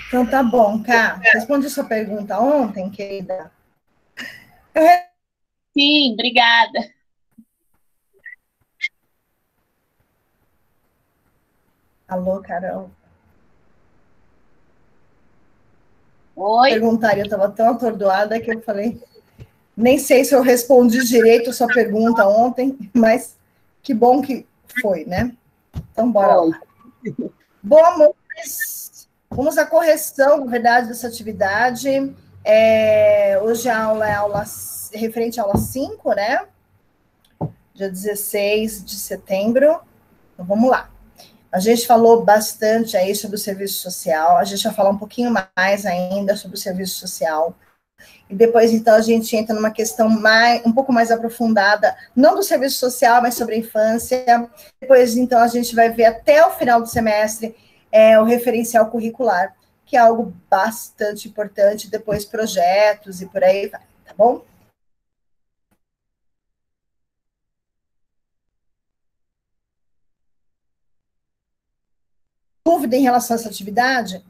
Então tá bom, Cá. Respondi sua pergunta ontem, querida. Sim, obrigada. Alô, Carol. Oi? Perguntaria, eu estava tão atordoada que eu falei, nem sei se eu respondi direito a sua pergunta ontem, mas que bom que foi, né? Então, bora Oi. lá. Bom, amores, vamos à correção, na verdade, dessa atividade. Hoje a aula é referente à aula 5, né? Dia 16 de setembro. Então, vamos lá. A gente falou bastante aí sobre o serviço social, a gente vai falar um pouquinho mais ainda sobre o serviço social. E depois, então, a gente entra numa questão um pouco mais aprofundada, não do serviço social, mas sobre a infância. Depois, então, a gente vai ver até o final do semestre o referencial curricular, que é algo bastante importante, depois projetos e por aí vai, tá bom? Dúvida em relação a essa atividade?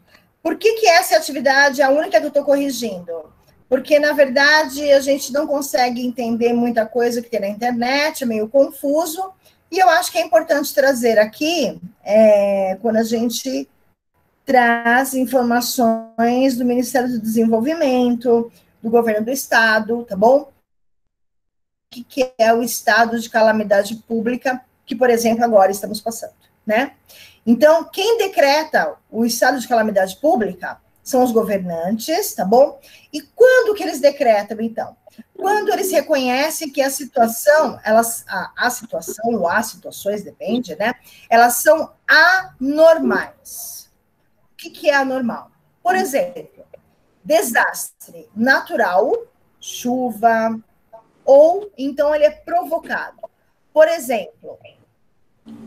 Por que essa atividade é a única que eu estou corrigindo? Porque, na verdade, a gente não consegue entender muita coisa que tem na internet, é meio confuso, e eu acho que é importante trazer aqui, quando a gente traz informações do Ministério do Desenvolvimento, do governo do Estado, tá bom? O que é o estado de calamidade pública, que, por exemplo, agora estamos passando, né? Então, quem decreta o estado de calamidade pública são os governantes, tá bom? E quando que eles decretam, então? Quando eles reconhecem que a situação, a situação ou as situações, depende, né? Elas são anormais. O que é anormal? Por exemplo, desastre natural, chuva, ou então ele é provocado. Por exemplo,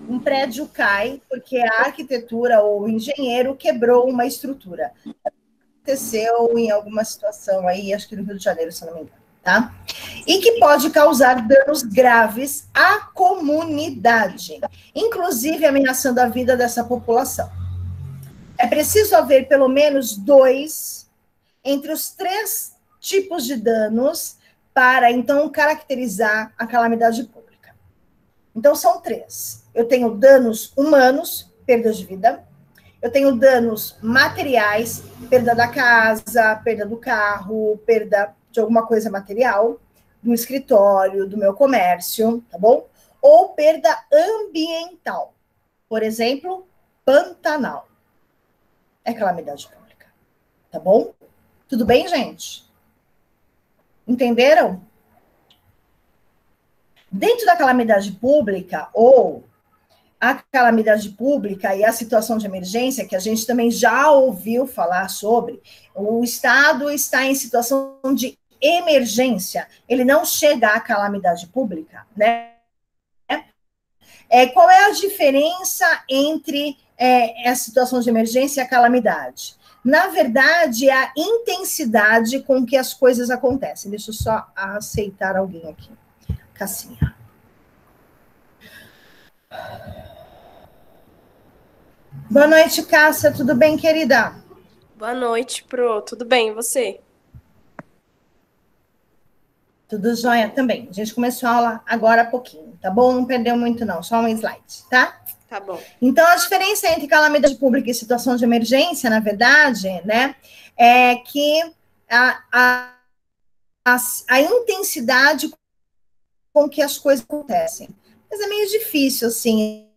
um prédio cai porque a arquitetura ou o engenheiro quebrou uma estrutura. Aconteceu em alguma situação aí, acho que no Rio de Janeiro, se não me engano, tá? E que pode causar danos graves à comunidade, inclusive ameaçando a vida dessa população. É preciso haver pelo menos 2 entre os 3 tipos de danos para, então, caracterizar a calamidade pública. Então, são 3. Eu tenho danos humanos, perda de vida. Eu tenho danos materiais, perda da casa, perda do carro, perda de alguma coisa material, do escritório, do meu comércio, tá bom? Ou perda ambiental. Por exemplo, Pantanal. É calamidade pública, tá bom? Tudo bem, gente? Entenderam? Dentro da calamidade pública, ou a calamidade pública e a situação de emergência, que a gente também já ouviu falar sobre, o Estado está em situação de emergência, ele não chega à calamidade pública, né? Qual é a diferença entre a situação de emergência e a calamidade? Na verdade, é a intensidade com que as coisas acontecem. Deixa eu só aceitar alguém aqui. Cassinha. Boa noite, Cássia. Tudo bem, querida? Boa noite, Pro. Tudo bem, e você? Tudo jóia também. A gente começou a aula agora há pouquinho, tá bom? Não perdeu muito, não. Só um slide, tá? Tá bom. Então, a diferença entre calamidade pública e situação de emergência, na verdade, né, é que a intensidade com que as coisas acontecem. Mas é meio difícil, assim.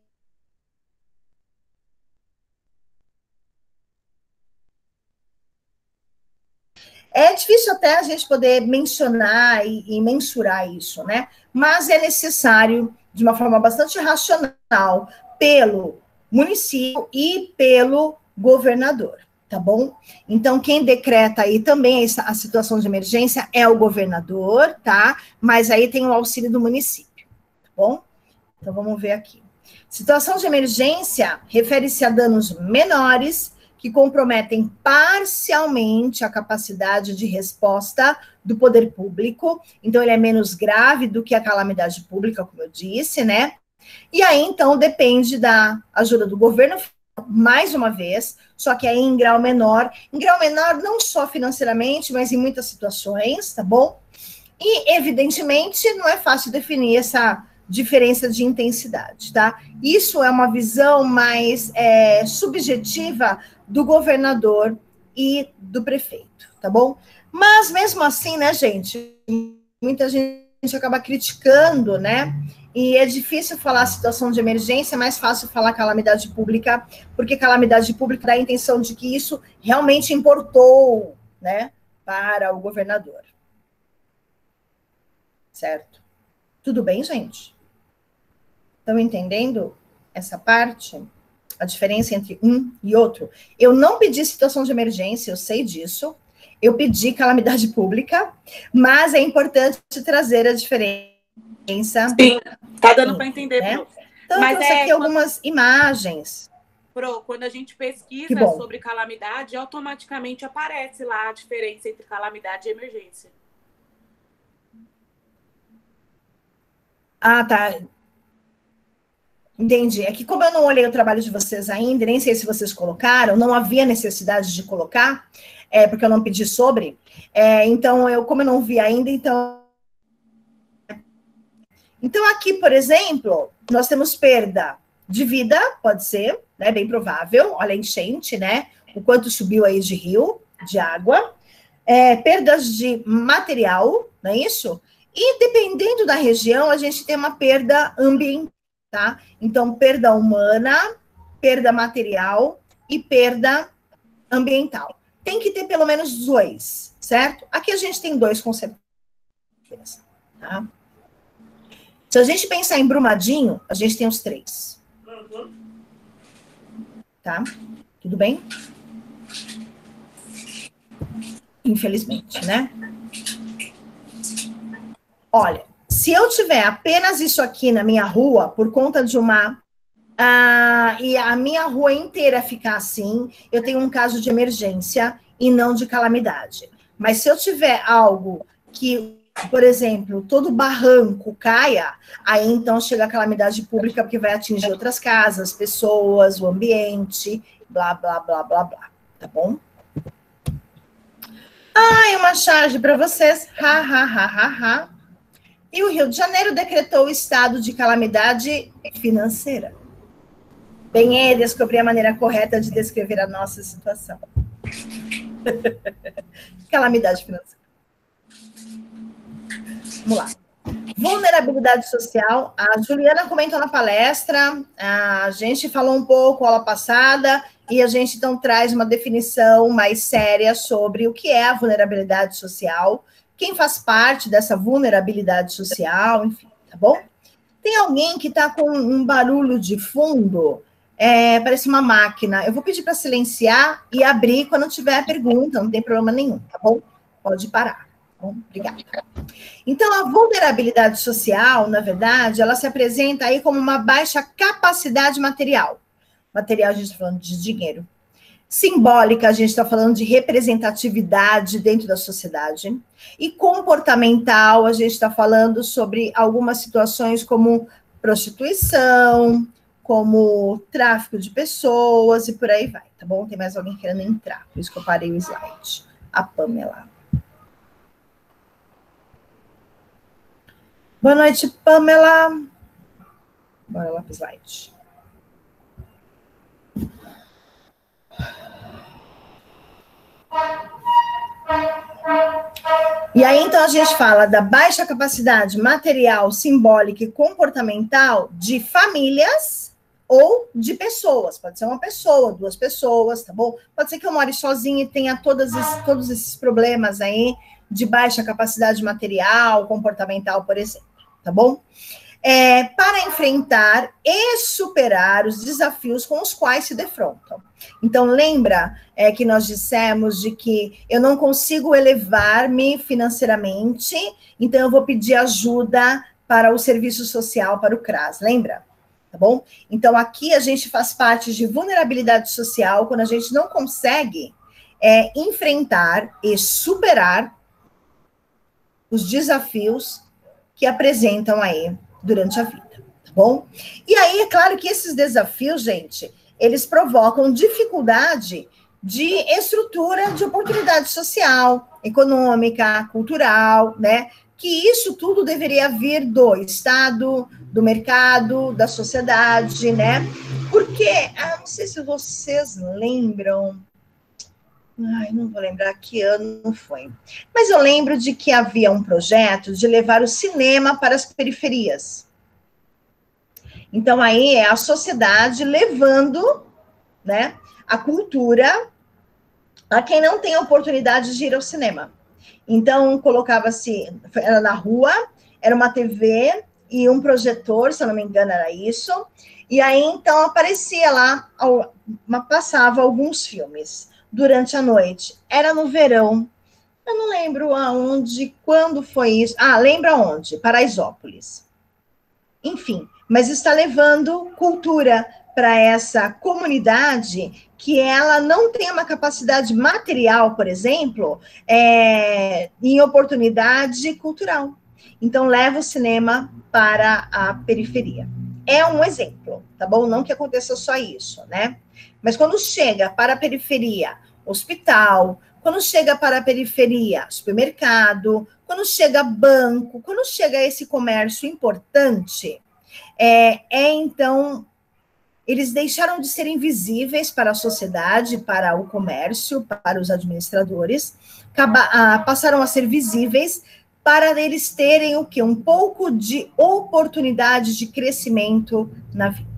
É difícil até a gente poder mencionar e mensurar isso, né? Mas é necessário, de uma forma bastante racional, pelo município e pelo governador, tá bom? Então, quem decreta aí também a situação de emergência é o governador, tá? Mas aí tem o auxílio do município, tá bom? Então, vamos ver aqui. Situação de emergência refere-se a danos menores que comprometem parcialmente a capacidade de resposta do poder público. Então, ele é menos grave do que a calamidade pública, como eu disse, né? E aí, então, depende da ajuda do governo mais uma vez, só que aí em grau menor. Em grau menor, não só financeiramente, mas em muitas situações, tá bom? E, evidentemente, não é fácil definir essa diferença de intensidade, tá? Isso é uma visão mais subjetiva do governador e do prefeito, tá bom? Mas, mesmo assim, né, gente, muita gente acaba criticando, né? E é difícil falar situação de emergência, é mais fácil falar calamidade pública, porque calamidade pública dá a intenção de que isso realmente importou, né, para o governador. Certo? Tudo bem, gente? Estão entendendo essa parte? A diferença entre um e outro? Eu não pedi situação de emergência, eu sei disso. Eu pedi calamidade pública, mas é importante trazer a diferença. Sim, tá dando para entender, né? Pro. Então, eu trouxe aqui algumas imagens. Pro, quando a gente pesquisa sobre calamidade, automaticamente aparece lá a diferença entre calamidade e emergência. Ah, tá. Entendi. É que como eu não olhei o trabalho de vocês ainda, nem sei se vocês colocaram, não havia necessidade de colocar, porque eu não pedi sobre. Então, como eu não vi ainda, Então, aqui, por exemplo, nós temos perda de vida, pode ser, né? Bem provável. Olha a enchente, né? O quanto subiu aí de rio, de água. Perdas de material, não é isso? E dependendo da região, a gente tem uma perda ambiental, tá? Então, perda humana, perda material e perda ambiental. Tem que ter pelo menos 2, certo? Aqui a gente tem 2 com certeza, tá? Se a gente pensar em Brumadinho, a gente tem os 3. Tá? Tudo bem? Infelizmente, né? Olha, se eu tiver apenas isso aqui na minha rua, por conta de e a minha rua inteira ficar assim, eu tenho um caso de emergência e não de calamidade. Mas se eu tiver algo que, por exemplo, todo barranco caia, aí então chega a calamidade pública, porque vai atingir outras casas, pessoas, o ambiente, blá, blá, blá, blá, blá. Tá bom? Uma charge para vocês. Ha, ha, ha, ha, ha. E o Rio de Janeiro decretou o estado de calamidade financeira. Bem, descobri a maneira correta de descrever a nossa situação. Calamidade financeira. Vamos lá. Vulnerabilidade social. A Juliana comentou na palestra, a gente falou um pouco aula passada, e a gente então traz uma definição mais séria sobre o que é a vulnerabilidade social, quem faz parte dessa vulnerabilidade social, enfim, tá bom? Tem alguém que está com um barulho de fundo, parece uma máquina. Eu vou pedir para silenciar e abrir quando tiver pergunta, não tem problema nenhum, tá bom? Pode parar. Bom, obrigada. Então, a vulnerabilidade social, na verdade, ela se apresenta aí como uma baixa capacidade material. Material, a gente está falando de dinheiro. Simbólica, a gente está falando de representatividade dentro da sociedade. E comportamental, a gente está falando sobre algumas situações como prostituição, como tráfico de pessoas e por aí vai, tá bom? Tem mais alguém querendo entrar, por isso que eu parei o slide. A Pamela. Boa noite, Pamela. Bora lá para o slide. E aí, então, a gente fala da baixa capacidade material, simbólica e comportamental de famílias ou de pessoas. Pode ser uma pessoa, 2 pessoas, tá bom? Pode ser que eu more sozinha e tenha todos esses problemas aí de baixa capacidade material, comportamental, por exemplo, tá bom? Para enfrentar e superar os desafios com os quais se defrontam. Então, lembra que nós dissemos de que eu não consigo elevar-me financeiramente, então eu vou pedir ajuda para o serviço social, para o CRAS, lembra? Tá bom? Então, aqui a gente faz parte de vulnerabilidade social, quando a gente não consegue enfrentar e superar os desafios que apresentam aí durante a vida, tá bom? E aí, é claro que esses desafios, gente, eles provocam dificuldade de estrutura de oportunidade social, econômica, cultural, né? Que isso tudo deveria vir do Estado, do mercado, da sociedade, né? Porque, não sei se vocês lembram, não vou lembrar que ano foi, mas eu lembro de que havia um projeto de levar o cinema para as periferias. Então, aí é a sociedade levando, né, a cultura a quem não tem a oportunidade de ir ao cinema. Então, colocava-se, era na rua, era uma TV e um projetor, se eu não me engano, era isso. E aí, então, aparecia lá, passava alguns filmes durante a noite. Era no verão. Eu não lembro aonde, quando foi isso. Lembra onde? Paraisópolis. Enfim, mas está levando cultura para essa comunidade que ela não tem uma capacidade material, por exemplo, em oportunidade cultural. Então, leva o cinema para a periferia. É um exemplo, tá bom? Não que aconteça só isso, né? Mas quando chega para a periferia, hospital, quando chega para a periferia, supermercado, quando chega banco, quando chega esse comércio importante, então, eles deixaram de ser invisíveis para a sociedade, para o comércio, para os administradores, passaram a ser visíveis para eles terem o quê? Um pouco de oportunidade de crescimento na vida.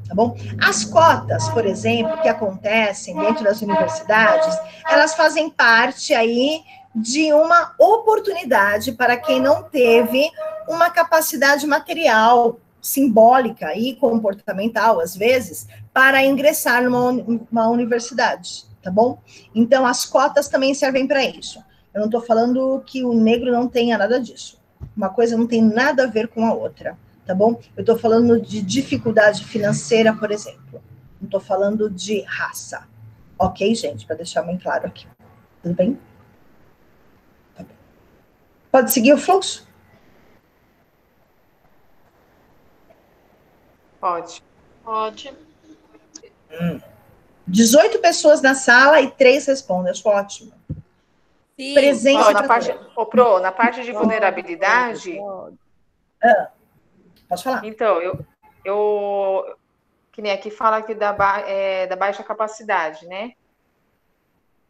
Tá bom? As cotas, por exemplo, que acontecem dentro das universidades, elas fazem parte aí de uma oportunidade para quem não teve uma capacidade material, simbólica e comportamental, às vezes, para ingressar numa universidade, tá bom? Então, as cotas também servem para isso. Eu não estou falando que o negro não tenha nada disso. Uma coisa não tem nada a ver com a outra, tá bom? Eu estou falando de dificuldade financeira, por exemplo. Não estou falando de raça. Ok, gente? Para deixar bem claro aqui. Tudo bem? Tá bem. Pode seguir o fluxo? Pode. 18 pessoas na sala e 3 respondem. Acho ótimo. Sim. Presente. Na parte de vulnerabilidade. Pode falar. Então, eu que nem aqui fala aqui da baixa capacidade, né?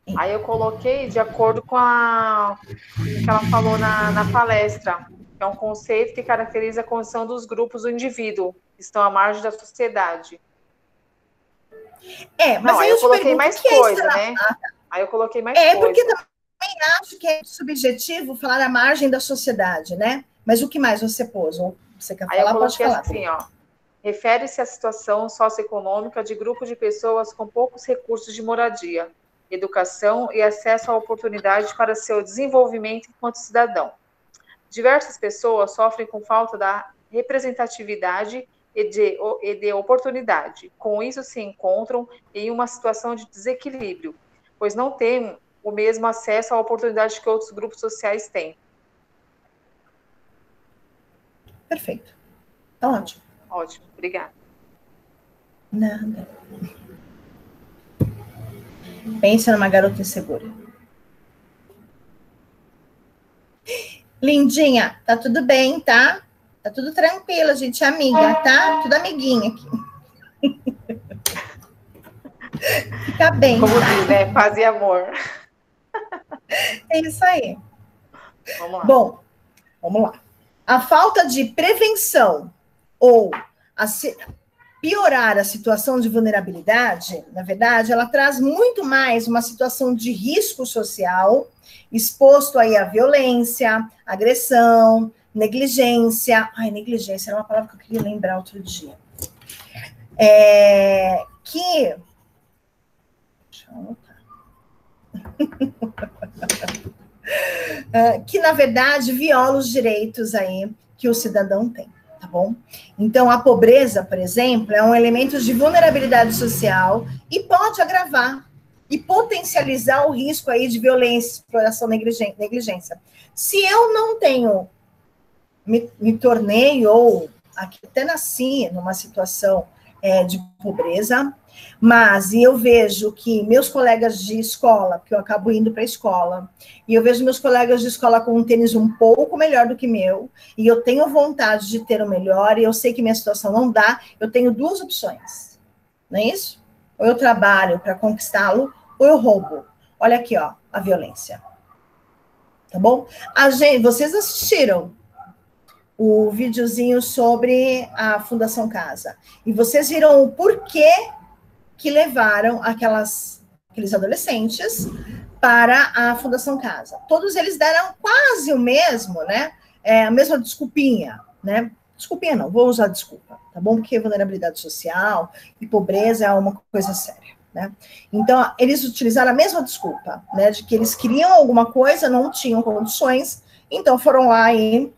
Sim. Aí eu coloquei de acordo com o que ela falou na palestra. É um conceito que caracteriza a condição dos grupos do indivíduo, que estão à margem da sociedade. Mas aí eu coloquei mais coisa, né? Aí eu coloquei mais coisa. Porque também acho que é subjetivo falar à margem da sociedade, né? Mas o que mais você pôs? Ou você quer falar? Pode falar. Assim, refere-se à situação socioeconômica de grupo de pessoas com poucos recursos de moradia, educação e acesso à oportunidade para seu desenvolvimento enquanto cidadão. Diversas pessoas sofrem com falta da representatividade e de oportunidade. Com isso, se encontram em uma situação de desequilíbrio, pois não têm o mesmo acesso à oportunidade que outros grupos sociais têm. Perfeito. Tá ótimo. Ótimo, obrigada. Nada. Pensa numa garota insegura. Lindinha, tá tudo bem, tá? Tá tudo tranquilo, a gente é amiga, tá? Tudo amiguinha aqui. Fica bem. Como diz, né? Paz e amor. É isso aí. Vamos lá. Bom, vamos lá. A falta de prevenção ou piorar a situação de vulnerabilidade, na verdade, ela traz muito mais uma situação de risco social, exposto aí à violência, agressão, negligência. Negligência era uma palavra que eu queria lembrar outro dia. Deixa eu anotar. Que, na verdade, viola os direitos aí que o cidadão tem, tá bom? Então, a pobreza, por exemplo, é um elemento de vulnerabilidade social e pode agravar e potencializar o risco aí de violência, exploração, negligência. Se eu não tenho, me tornei ou até nasci numa situação de pobreza, mas eu vejo que meus colegas de escola, porque eu acabo indo para a escola, e eu vejo meus colegas de escola com um tênis um pouco melhor do que meu, e eu tenho vontade de ter o melhor, e eu sei que minha situação não dá, eu tenho duas opções, não é isso? Ou eu trabalho para conquistá-lo, ou eu roubo. Olha aqui, ó, a violência. Tá bom? Vocês assistiram o videozinho sobre a Fundação Casa. E vocês viram o porquê que levaram aqueles adolescentes para a Fundação Casa. Todos eles deram quase o mesmo, né? A mesma desculpinha, né? Desculpinha não, vou usar desculpa, tá bom? Porque vulnerabilidade social e pobreza é uma coisa séria, né? Então, eles utilizaram a mesma desculpa, né? De que eles queriam alguma coisa, não tinham condições, então foram lá e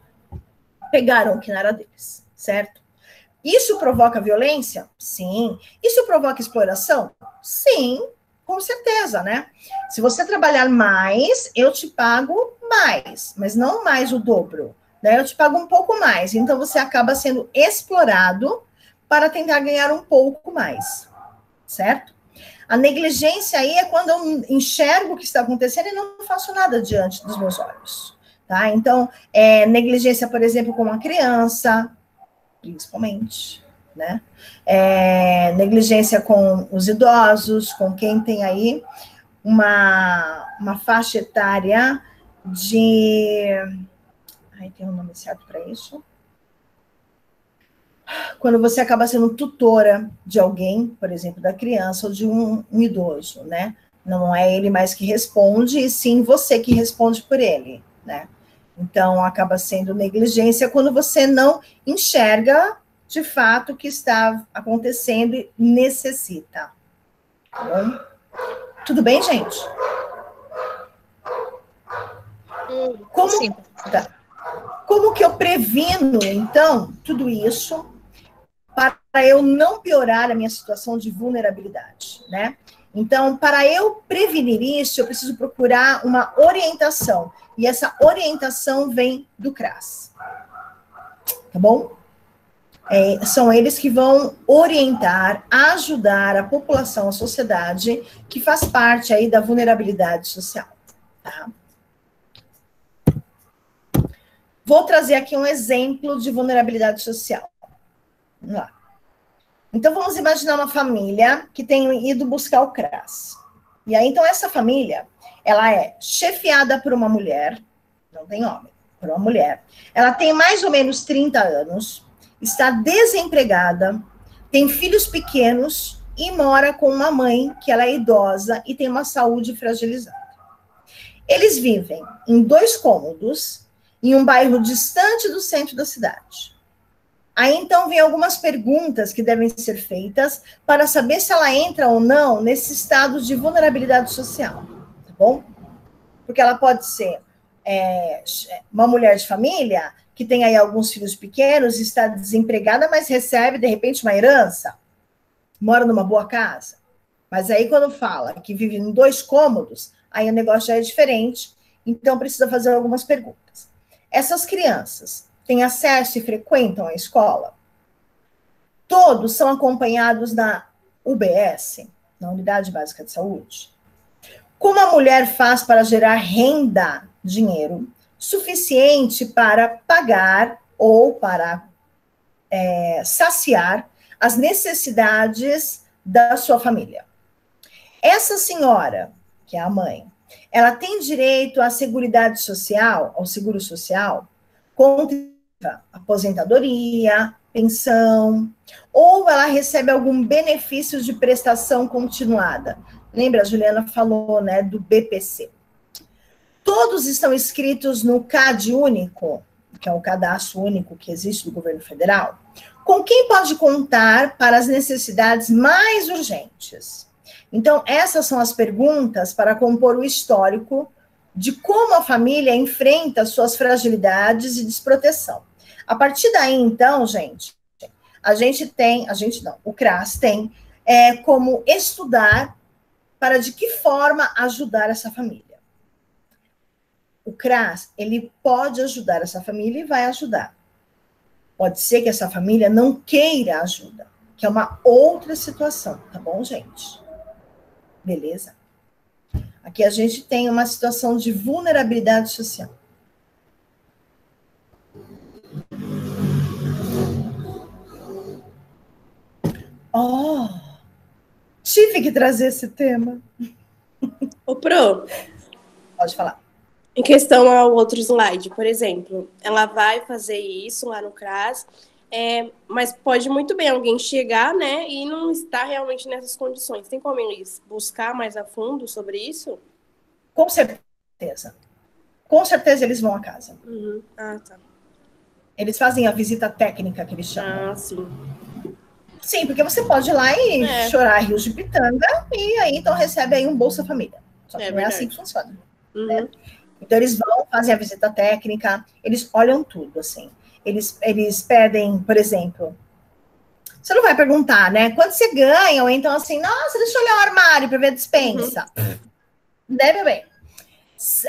pegaram o que não era deles, certo? Isso provoca violência? Sim. Isso provoca exploração? Sim, com certeza, né? Se você trabalhar mais, eu te pago mais, mas não mais o dobro, né? Eu te pago um pouco mais, então você acaba sendo explorado para tentar ganhar um pouco mais, certo? A negligência aí é quando eu enxergo o que está acontecendo e não faço nada diante dos meus olhos. Tá? Então, negligência, por exemplo, com uma criança, principalmente, né? Negligência com os idosos, com quem tem aí uma faixa etária de... Ai, tem um nome certo para isso? Quando você acaba sendo tutora de alguém, por exemplo, da criança ou de um idoso, né? Não é ele mais que responde, e sim você que responde por ele, né? Então, acaba sendo negligência quando você não enxerga, de fato, o que está acontecendo e necessita. Tá bom? Tudo bem, gente? Como que eu previno, então, tudo isso para eu não piorar a minha situação de vulnerabilidade, né? Então, para eu prevenir isso, eu preciso procurar uma orientação. E essa orientação vem do CRAS. Tá bom? São eles que vão orientar, ajudar a população, a sociedade, que faz parte aí da vulnerabilidade social. Tá? Vou trazer aqui um exemplo de vulnerabilidade social. Vamos lá. Então, vamos imaginar uma família que tem ido buscar o CRAS. E aí, então, essa família, ela é chefiada por uma mulher, não tem homem, por uma mulher. Ela tem mais ou menos 30 anos, está desempregada, tem filhos pequenos e mora com uma mãe que ela é idosa e tem uma saúde fragilizada. Eles vivem em 2 cômodos, em um bairro distante do centro da cidade. Aí, então, vem algumas perguntas que devem ser feitas para saber se ela entra ou não nesse estado de vulnerabilidade social, tá bom? Porque ela pode ser uma mulher de família que tem aí alguns filhos pequenos, está desempregada, mas recebe, de repente, uma herança, mora numa boa casa. Mas aí, quando fala que vive em 2 cômodos, aí o negócio já é diferente, então precisa fazer algumas perguntas. Essas crianças têm acesso e frequentam a escola? Todos são acompanhados na UBS, na Unidade Básica de Saúde? Como a mulher faz para gerar renda, dinheiro, suficiente para pagar ou para saciar as necessidades da sua família? Essa senhora, que é a mãe, ela tem direito à Seguridade Social, ao seguro social, aposentadoria, pensão, ou ela recebe algum benefício de prestação continuada. Lembra, a Juliana falou, né, do BPC. Todos estão inscritos no CAD único, que é o cadastro único que existe do governo federal. Com quem pode contar para as necessidades mais urgentes? Então, essas são as perguntas para compor o histórico de como a família enfrenta suas fragilidades e desproteção. A partir daí, então, gente, o CRAS tem como estudar para de que forma ajudar essa família. O CRAS, ele pode ajudar essa família e vai ajudar. Pode ser que essa família não queira ajuda, que é uma outra situação, tá bom, gente? Beleza? Aqui a gente tem uma situação de vulnerabilidade social. Oh, tive que trazer esse tema. Ô, Pro, pode falar. Em questão ao outro slide, por exemplo, ela vai fazer isso lá no CRAS, mas pode muito bem alguém chegar, né, e não estar realmente nessas condições. Tem como eles buscar mais a fundo sobre isso? Com certeza. Com certeza eles vão à casa. Uhum. Ah, tá. Eles fazem a visita técnica, que eles chamam. Ah, sim. Sim, porque você pode ir lá e chorar rios de pitanga, e aí então recebe aí um Bolsa Família. Só que não é assim que funciona. Uhum. Né? Então eles vão, fazem a visita técnica, eles olham tudo, assim. Eles pedem, por exemplo, você não vai perguntar, né? Quanto você ganha? Ou então assim, nossa, deixa eu olhar o armário para ver a despensa. Deve bem.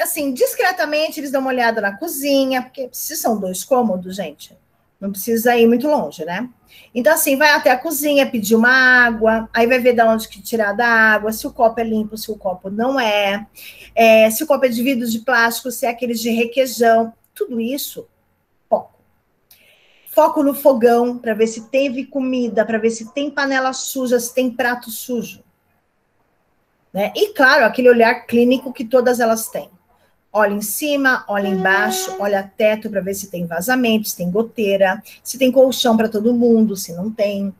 Assim, discretamente, eles dão uma olhada na cozinha, porque se são 2 cômodos, gente, não precisa ir muito longe, né? Então, assim, vai até a cozinha, pedir uma água, aí vai ver de onde que tirar da água, se o copo é limpo, se o copo não é, se o copo é de vidro de plástico, se é aqueles de requeijão, tudo isso, foco. Foco no fogão, para ver se teve comida, para ver se tem panela suja, se tem prato sujo. Né? E, claro, aquele olhar clínico que todas elas têm. Olha em cima, olha embaixo, olha teto para ver se tem vazamento, se tem goteira, se tem colchão para todo mundo, se não tem.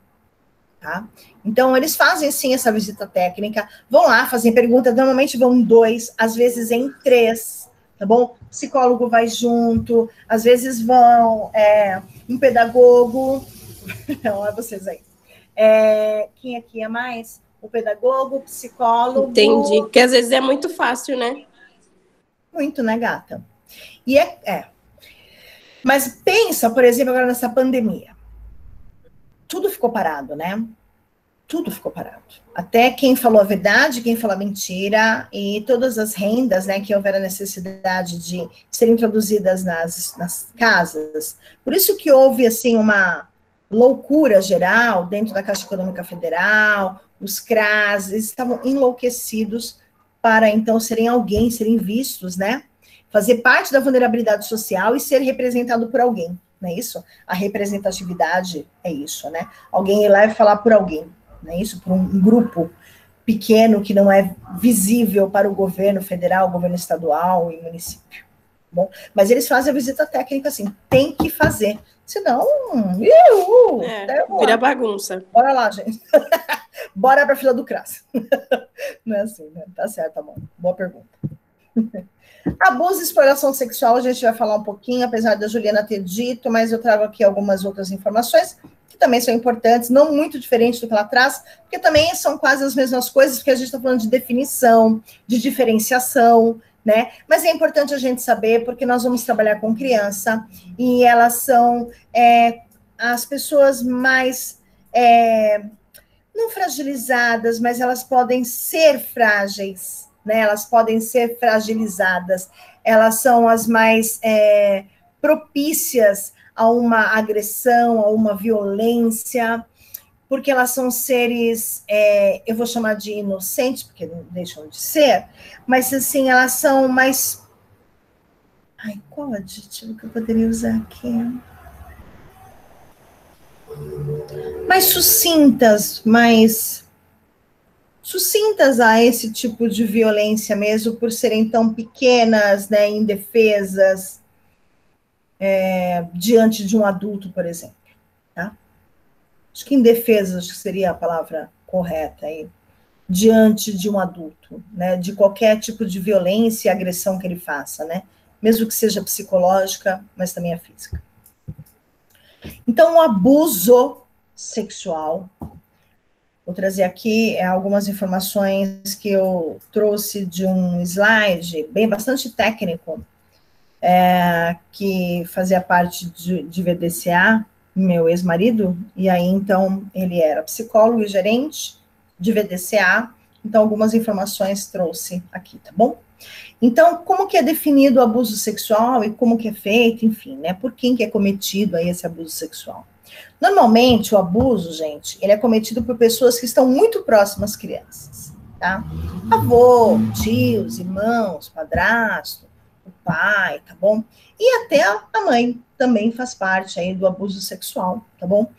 Tá? Então, eles fazem, sim, essa visita técnica, vão lá, fazem pergunta, normalmente vão 2, às vezes em 3, tá bom? O psicólogo vai junto, às vezes vão um pedagogo, olha vocês aí. Quem aqui é mais? O pedagogo, o psicólogo. Entendi, porque às vezes é muito fácil, né? Muito, né, gata? E Mas pensa, por exemplo, agora nessa pandemia. Tudo ficou parado, né? Tudo ficou parado. Até quem falou a verdade, quem falou a mentira, e todas as rendas, né, que houver a necessidade de serem introduzidas nas casas. Por isso que houve, assim, uma loucura geral dentro da Caixa Econômica Federal, os CRAS, eles estavam enlouquecidos para, então, serem vistos, né? Fazer parte da vulnerabilidade social e ser representado por alguém, não é isso? A representatividade é isso, né? Alguém ir lá e falar por alguém, não é isso? Por um grupo pequeno que não é visível para o governo federal, governo estadual e município. Bom, mas eles fazem a visita técnica assim, tem que fazer, senão vira bagunça. Bora lá, gente. Bora para a fila do CRAS. Não é assim, né? Tá certo, amor. Boa pergunta. Abuso e exploração sexual, a gente vai falar um pouquinho, apesar da Juliana ter dito, mas eu trago aqui algumas outras informações que também são importantes, não muito diferentes do que ela traz, porque também são quase as mesmas coisas, porque a gente está falando de definição, de diferenciação, né? Mas é importante a gente saber, porque nós vamos trabalhar com criança, e elas são as pessoas mais, não fragilizadas, mas elas podem ser frágeis, né? Elas podem ser fragilizadas, elas são as mais propícias a uma agressão, a uma violência, porque elas são seres, eu vou chamar de inocentes, porque não deixam de ser, mas assim, elas são mais... Ai, qual adjetivo que eu poderia usar aqui? Mais sucintas a esse tipo de violência mesmo, por serem tão pequenas, né, indefesas, diante de um adulto, por exemplo, tá? Acho que indefesas seria a palavra correta aí, diante de um adulto, né, de qualquer tipo de violência e agressão que ele faça, né, mesmo que seja psicológica, mas também a física. Então, o abuso sexual, vou trazer aqui algumas informações que eu trouxe de um slide bastante técnico, que fazia parte de VDCA, meu ex-marido, e aí, então, ele era psicólogo e gerente de VDCA, então, algumas informações trouxe aqui, tá bom? Então, como que é definido o abuso sexual e como que é feito, enfim, né, por quem que é cometido aí esse abuso sexual? Normalmente, o abuso, gente, ele é cometido por pessoas que estão muito próximas às crianças, tá? Avô, tios, irmãos, padrasto, o pai, tá bom? E até a mãe também faz parte aí do abuso sexual, tá bom?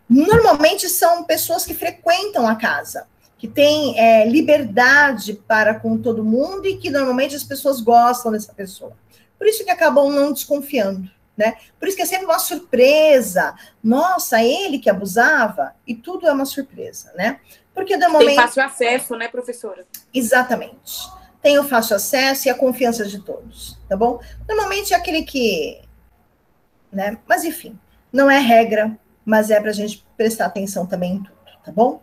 Normalmente são pessoas que frequentam a casa, que têm liberdade para com todo mundo e que normalmente as pessoas gostam dessa pessoa. Por isso que acabam não desconfiando, né? Por isso que é sempre uma surpresa. Nossa, ele que abusava, e tudo é uma surpresa, né? Porque normalmente... Tem fácil acesso, né, professora? Exatamente. Tem o fácil acesso e a confiança de todos, tá bom? Normalmente é aquele que... né? Mas, enfim, não é regra, mas é para a gente prestar atenção também em tudo, tá bom?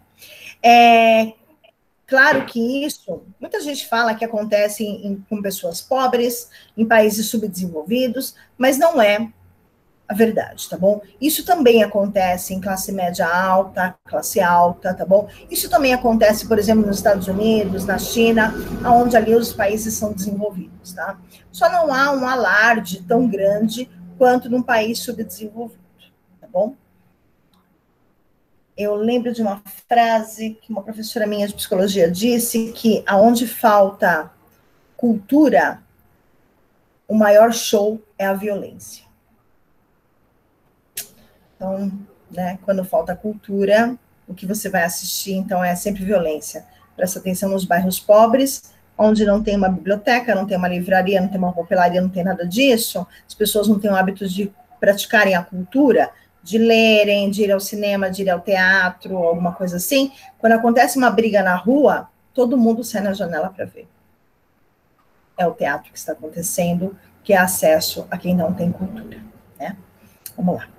Claro que isso, muita gente fala que acontece com pessoas pobres, em países subdesenvolvidos, mas não é a verdade, tá bom? Isso também acontece em classe média alta, classe alta, tá bom? Isso também acontece, por exemplo, nos Estados Unidos, na China, onde ali os países são desenvolvidos, tá? Só não há um alarde tão grande quanto num país subdesenvolvido, tá bom? Eu lembro de uma frase que uma professora minha de psicologia disse, que aonde falta cultura, o maior show é a violência. Então, né, quando falta cultura, o que você vai assistir, então, é sempre violência. Presta atenção nos bairros pobres, onde não tem uma biblioteca, não tem uma livraria, não tem uma papelaria, não tem nada disso, as pessoas não têm o hábito de praticarem a cultura, de lerem, de ir ao cinema, de ir ao teatro, alguma coisa assim. Quando acontece uma briga na rua, todo mundo sai na janela para ver. É o teatro que está acontecendo, que é acesso a quem não tem cultura, né? Vamos lá.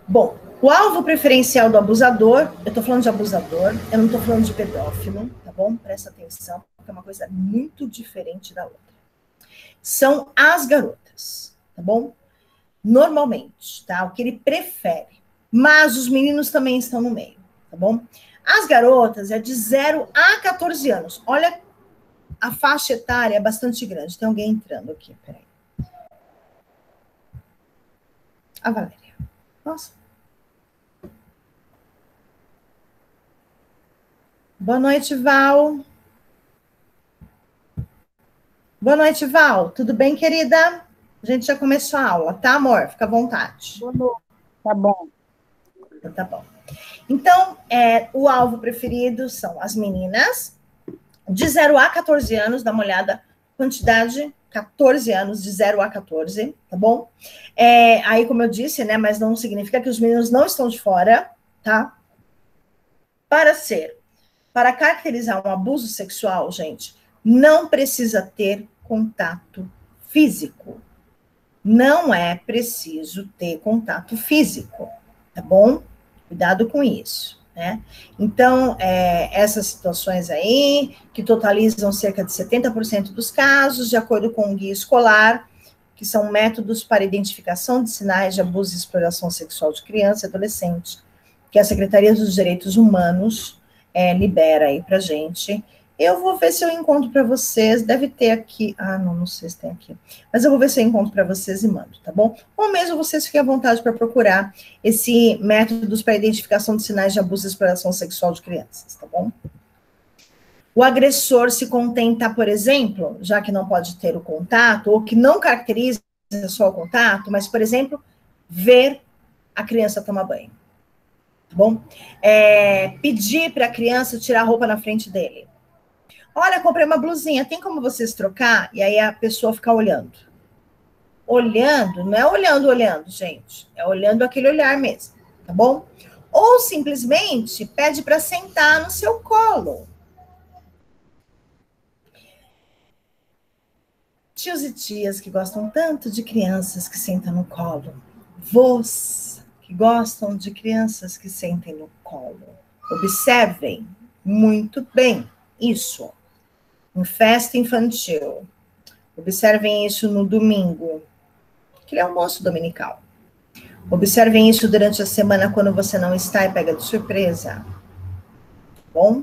Bom, o alvo preferencial do abusador, eu estou falando de abusador, eu não estou falando de pedófilo, tá bom? Presta atenção, porque é uma coisa muito diferente da outra. São as garotas, tá bom? Normalmente, tá? O que ele prefere. Mas os meninos também estão no meio, tá bom? As garotas é de 0 a 14 anos. Olha, a faixa etária é bastante grande. Tem alguém entrando aqui, peraí. A Valéria. Nossa. Boa noite, Val. Boa noite, Val. Tudo bem, querida? A gente já começou a aula, tá, amor? Fica à vontade. Boa noite. Tá bom. Tá bom. Então, o alvo preferido são as meninas de 0 a 14 anos, dá uma olhada, quantidade, 14 anos, de 0 a 14, tá bom? Aí, como eu disse, né, mas não significa que os meninos não estão de fora, tá? Para caracterizar um abuso sexual, gente, não precisa ter contato físico. Não é preciso ter contato físico, tá bom? Cuidado com isso, né? Então, essas situações aí, que totalizam cerca de 70% dos casos, de acordo com o guia escolar, que são métodos para identificação de sinais de abuso e exploração sexual de criança e adolescente, que a Secretaria dos Direitos Humanos libera aí pra gente. Eu vou ver se eu encontro para vocês, deve ter aqui, não sei se tem aqui, mas eu vou ver se eu encontro para vocês e mando, tá bom? Ou mesmo vocês fiquem à vontade para procurar esse métodos para identificação de sinais de abuso e exploração sexual de crianças, tá bom? O agressor se contenta, por exemplo, já que não pode ter o contato, ou que não caracteriza só o contato, mas, por exemplo, ver a criança tomar banho, tá bom? Pedir para a criança tirar a roupa na frente dele. Olha, comprei uma blusinha, tem como vocês trocar? E aí a pessoa fica olhando. Olhando, não é olhando, gente. É olhando aquele olhar mesmo, tá bom? Ou simplesmente pede para sentar no seu colo. Tios e tias que gostam tanto de crianças que sentam no colo. Vós que gostam de crianças que sentem no colo. Observem muito bem isso. Em festa infantil. Observem isso no domingo, aquele almoço dominical. Observem isso durante a semana quando você não está e pega de surpresa. Bom?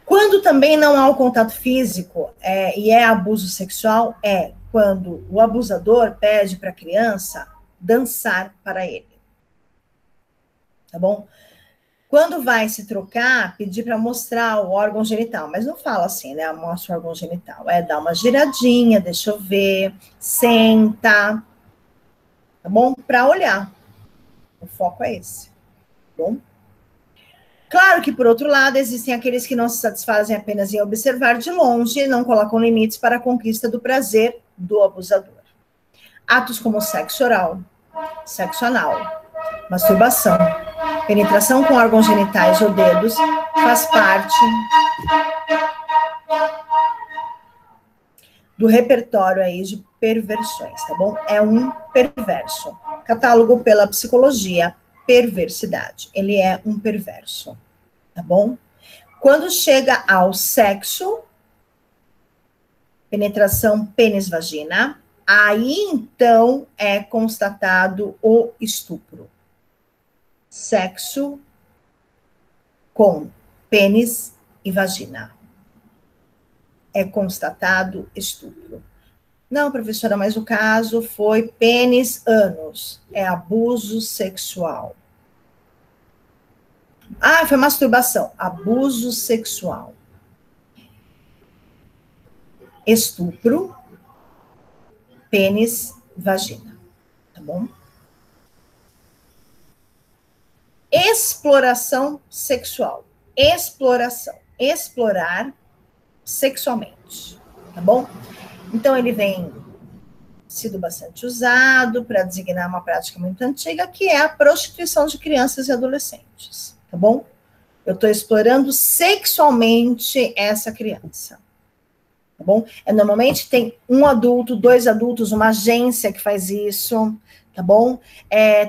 Quando também não há o contato físico e é abuso sexual, é quando o abusador pede para a criança dançar para ele. Tá bom? Quando vai se trocar, pedir para mostrar o órgão genital, mas não fala assim, né? Mostra o órgão genital. É dar uma giradinha, deixa eu ver, senta, tá bom? Para olhar. O foco é esse, tá bom? Claro que, por outro lado, existem aqueles que não se satisfazem apenas em observar de longe e não colocam limites para a conquista do prazer do abusador. Atos como sexo oral, sexo anal, masturbação, penetração com órgãos genitais ou dedos faz parte do repertório aí de perversões, tá bom? É um perverso. Catálogo pela psicologia, perversidade. Ele é um perverso, tá bom? Quando chega ao sexo, penetração pênis-vagina, aí então é constatado o estupro. Sexo com pênis e vagina. É constatado estupro. Não, professora, mas o caso foi pênis, ânus. É abuso sexual. Ah, foi masturbação. Abuso sexual. Estupro, pênis, vagina. Tá bom? Exploração sexual. Exploração. Explorar sexualmente. Tá bom? Então, ele vem sido bastante usado para designar uma prática muito antiga, que é a prostituição de crianças e adolescentes, tá bom? Eu estou explorando sexualmente essa criança, tá bom? Normalmente tem um adulto, 2 adultos, uma agência que faz isso, tá bom?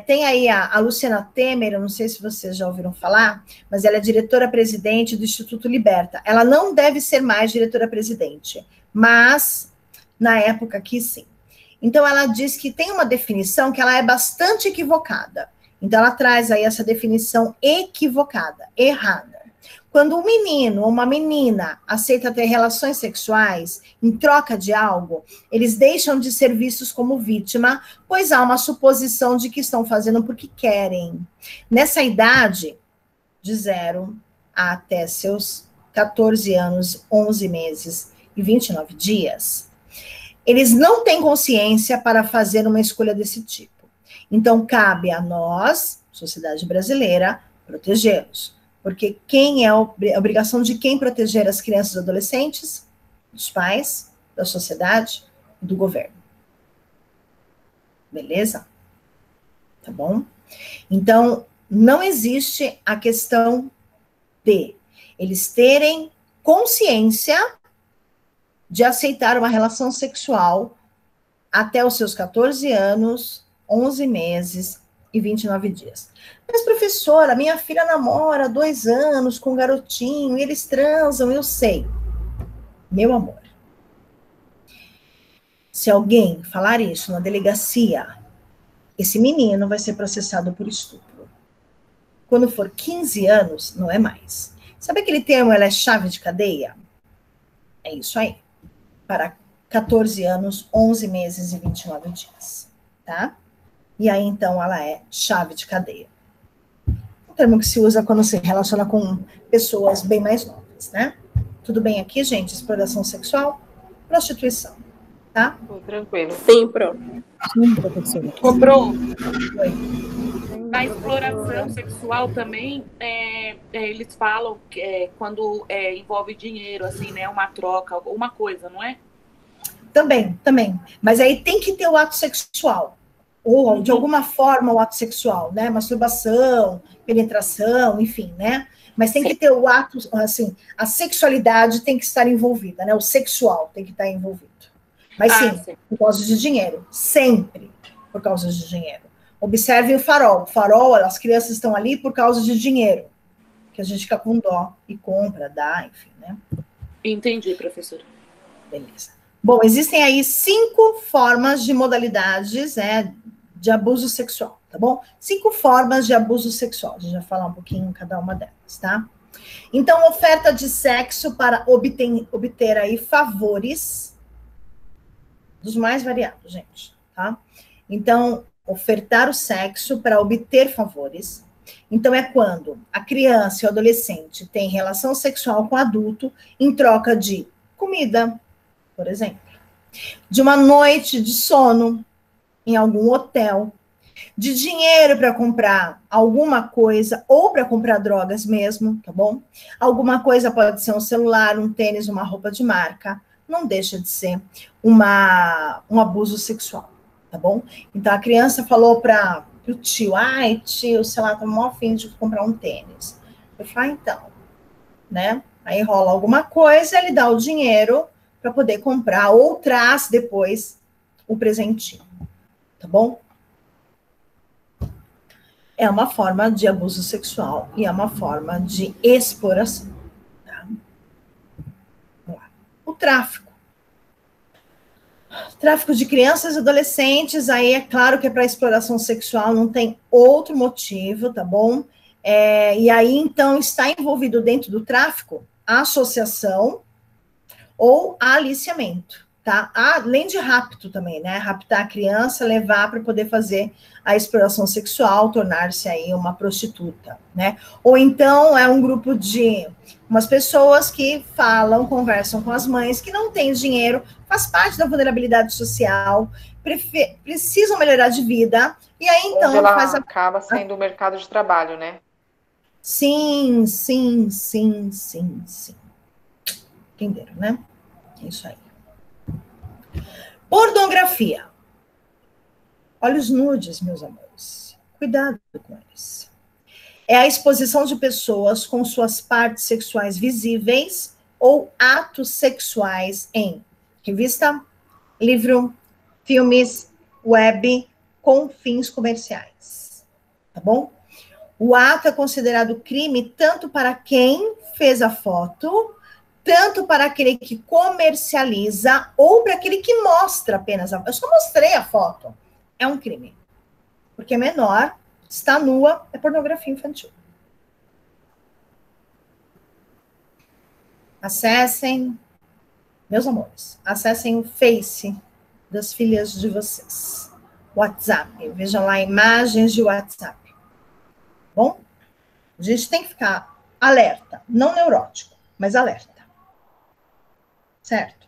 Tem aí a Luciana Temer, eu não sei se vocês já ouviram falar, mas ela é diretora-presidente do Instituto Liberta. Ela não deve ser mais diretora-presidente, mas na época aqui, sim. Então, ela diz que tem uma definição que ela é bastante equivocada. Então, ela traz aí essa definição equivocada, errada. Quando um menino ou uma menina aceita ter relações sexuais em troca de algo, eles deixam de ser vistos como vítima, pois há uma suposição de que estão fazendo porque querem. Nessa idade, de 0 até seus 14 anos, 11 meses e 29 dias, eles não têm consciência para fazer uma escolha desse tipo. Então, cabe a nós, sociedade brasileira, protegê-los. Porque quem é a obrigação de quem proteger as crianças e adolescentes? Dos pais, da sociedade e do governo. Beleza? Tá bom? Então, não existe a questão de eles terem consciência de aceitar uma relação sexual até os seus 14 anos, 11 meses e 29 dias. Mas, professora, minha filha namora 2 anos com um garotinho, e eles transam, eu sei. Meu amor, se alguém falar isso na delegacia, esse menino vai ser processado por estupro. Quando for 15 anos, não é mais. Sabe aquele termo, ela é chave de cadeia? É isso aí. Para 14 anos, 11 meses e 29 dias, tá? E aí, então, ela é chave de cadeia. Um termo que se usa quando se relaciona com pessoas bem mais novas, né? Tudo bem aqui, gente? Exploração sexual, prostituição, tá? Tranquilo. Sim, Pro. Sim, professora. Ô, Pro, Oi. na exploração sexual também, eles falam que quando envolve dinheiro, assim, né? Uma troca, alguma coisa, não é? Também. Mas aí tem que ter o ato sexual. Ou, de alguma forma, o ato sexual, né? Masturbação, penetração, enfim, né? Mas tem que ter o ato, assim, a sexualidade tem que estar envolvida, né? O sexual tem que estar envolvido. Mas sim, por causa de dinheiro. Sempre por causa de dinheiro. Observem o farol. O farol, as crianças estão ali por causa de dinheiro. Que a gente fica com dó e compra, dá, enfim, né? Entendi, professora. Beleza. Bom, existem aí 5 formas de modalidades, de abuso sexual, tá bom? 5 formas de abuso sexual. A gente vai falar um pouquinho em cada uma delas, tá? Então, oferta de sexo para obter aí favores dos mais variados, gente, tá? Então, ofertar o sexo para obter favores. Então, é quando a criança e o adolescente têm relação sexual com o adulto em troca de comida, por exemplo, de uma noite de sono em algum hotel, de dinheiro para comprar alguma coisa, ou para comprar drogas mesmo, tá bom? Alguma coisa pode ser um celular, um tênis, uma roupa de marca, não deixa de ser um abuso sexual, tá bom? Então, a criança falou para o tio, ai, tio, sei lá, tô mó afim de comprar um tênis. Eu falo, então, né? Aí rola alguma coisa, ele dá o dinheiro para poder comprar, ou traz depois o presentinho, tá bom? É uma forma de abuso sexual e é uma forma de exploração. Tá? Vamos lá. O tráfico. Tráfico de crianças e adolescentes, aí é claro que é para exploração sexual, não tem outro motivo, tá bom? E aí, então, está envolvido dentro do tráfico a associação ou aliciamento, tá? Além de rapto também, né? Raptar a criança, levar para poder fazer a exploração sexual, tornar-se aí uma prostituta, né? Ou então é um grupo de umas pessoas que falam, conversam com as mães que não têm dinheiro, faz parte da vulnerabilidade social, precisam melhorar de vida, e aí então onde ela acaba sendo o mercado de trabalho, né? Sim. Entenderam, né? É isso aí. Pornografia. Olha os nudes, meus amores. Cuidado com eles. É a exposição de pessoas com suas partes sexuais visíveis ou atos sexuais em revista, livro, filmes, web, com fins comerciais. Tá bom? O ato é considerado crime tanto para quem fez a foto, tanto para aquele que comercializa ou para aquele que mostra apenas a foto. Eu só mostrei a foto. É um crime. Porque é menor, está nua, é pornografia infantil. Acessem, meus amores, acessem o Face das filhas de vocês. WhatsApp, vejam lá imagens de WhatsApp. Bom? A gente tem que ficar alerta, não neurótico, mas alerta. Certo?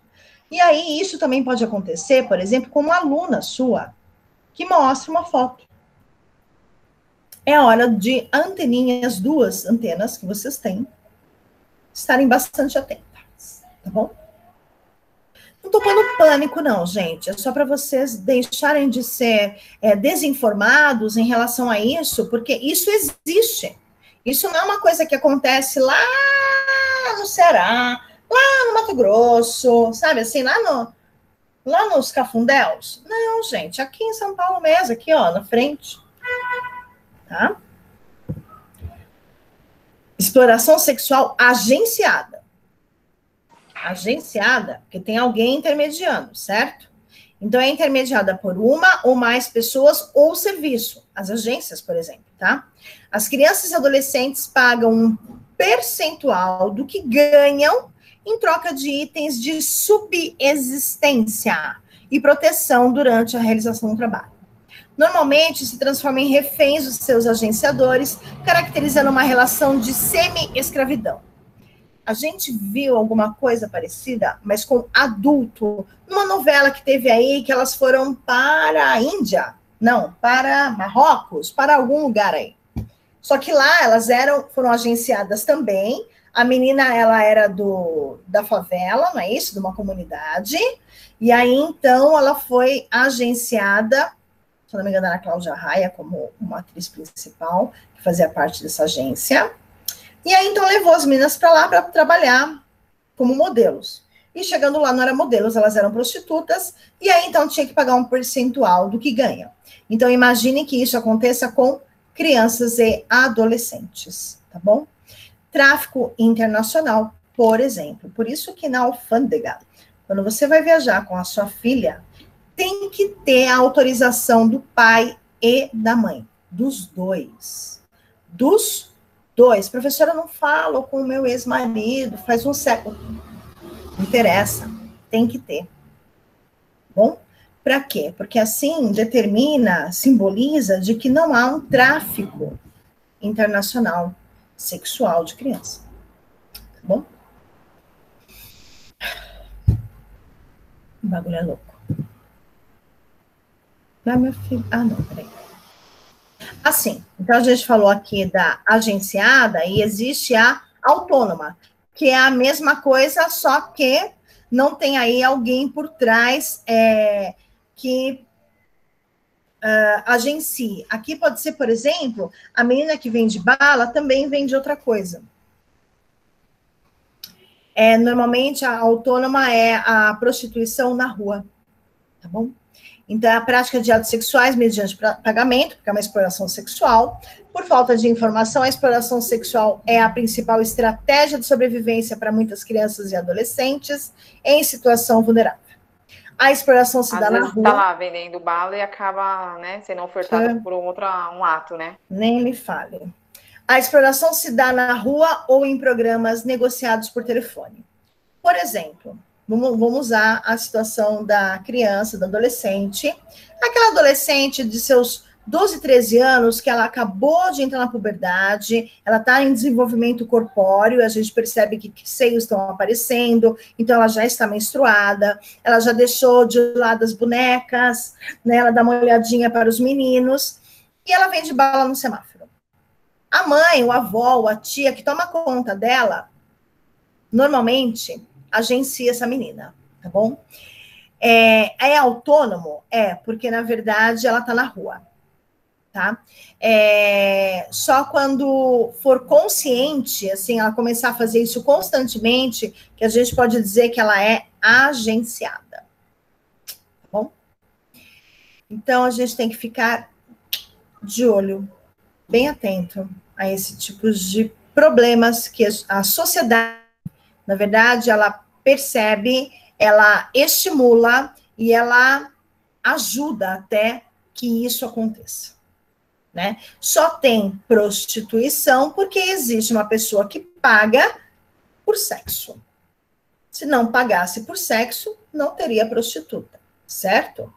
E aí, isso também pode acontecer, por exemplo, com uma aluna sua, que mostra uma foto. É hora de anteninhas, duas antenas que vocês têm, estarem bastante atentas, tá bom? Não tô pondo pânico, não, gente. É só para vocês deixarem de ser desinformados em relação a isso, porque isso existe. Isso não é uma coisa que acontece lá no Ceará, lá no Mato Grosso, sabe assim, lá nos Cafundéus. Não, gente, aqui em São Paulo mesmo, aqui, ó, na frente. Tá? Exploração sexual agenciada. Agenciada, porque tem alguém intermediando, certo? Então, é intermediada por uma ou mais pessoas ou serviço. As agências, por exemplo, tá? As crianças e adolescentes pagam um percentual do que ganham em troca de itens de subsistência e proteção durante a realização do trabalho. Normalmente, se transformam em reféns dos seus agenciadores, caracterizando uma relação de semi-escravidão. A gente viu alguma coisa parecida, mas com adulto, numa novela que teve aí, que elas foram para a Índia, não, para Marrocos, para algum lugar aí. Só que lá elas foram agenciadas também. A menina, ela era da favela, não é isso? De uma comunidade. E aí, então, ela foi agenciada, se não me engano, era a Cláudia Raia, como uma atriz principal, que fazia parte dessa agência. E aí, então, levou as meninas para lá para trabalhar como modelos. E chegando lá, não eram modelos, elas eram prostitutas. E aí, então, tinha que pagar um percentual do que ganha. Então, imagine que isso aconteça com crianças e adolescentes, tá bom? Tráfico internacional, por exemplo. Por isso que na alfândega, quando você vai viajar com a sua filha, tem que ter a autorização do pai e da mãe, dos dois. Dos dois. Professora, eu não falo com o meu ex-marido, faz um século. Não interessa, tem que ter. Bom? Para quê? Porque assim determina, simboliza de que não há um tráfico internacional sexual de criança. Tá bom? O bagulho é louco. Não, meu filho. Ah, não, peraí. Assim, então a gente falou aqui da agenciada e existe a autônoma, que é a mesma coisa, só que não tem aí alguém por trás que agencie. Aqui pode ser, por exemplo, a menina que vende bala também vende outra coisa. Normalmente a autônoma é a prostituição na rua, tá bom? Então, é a prática de atos sexuais mediante pagamento, porque é uma exploração sexual. Por falta de informação, a exploração sexual é a principal estratégia de sobrevivência para muitas crianças e adolescentes em situação vulnerável. A exploração se dá na rua. Está lá vendendo bala e acaba, né, sendo ofertado por um ato, né? Nem me fale. A exploração se dá na rua ou em programas negociados por telefone. Por exemplo, vamos usar a situação da criança, da adolescente. Aquela adolescente de seus 12, 13 anos, que ela acabou de entrar na puberdade, ela está em desenvolvimento corpóreo, a gente percebe que seios estão aparecendo, então ela já está menstruada, ela já deixou de lado as bonecas, né, ela dá uma olhadinha para os meninos, e ela vende bala no semáforo. A mãe, o avó, a tia que toma conta dela, normalmente agencia essa menina, tá bom? É autônomo? Porque na verdade ela está na rua. Tá? Só quando for consciente, assim, ela começar a fazer isso constantemente, que a gente pode dizer que ela é agenciada. Tá bom? Então, a gente tem que ficar de olho, bem atento a esse tipo de problemas que a sociedade, na verdade, ela percebe, ela estimula e ela ajuda até que isso aconteça. Né? Só tem prostituição porque existe uma pessoa que paga por sexo. Se não pagasse por sexo, não teria prostituta, certo?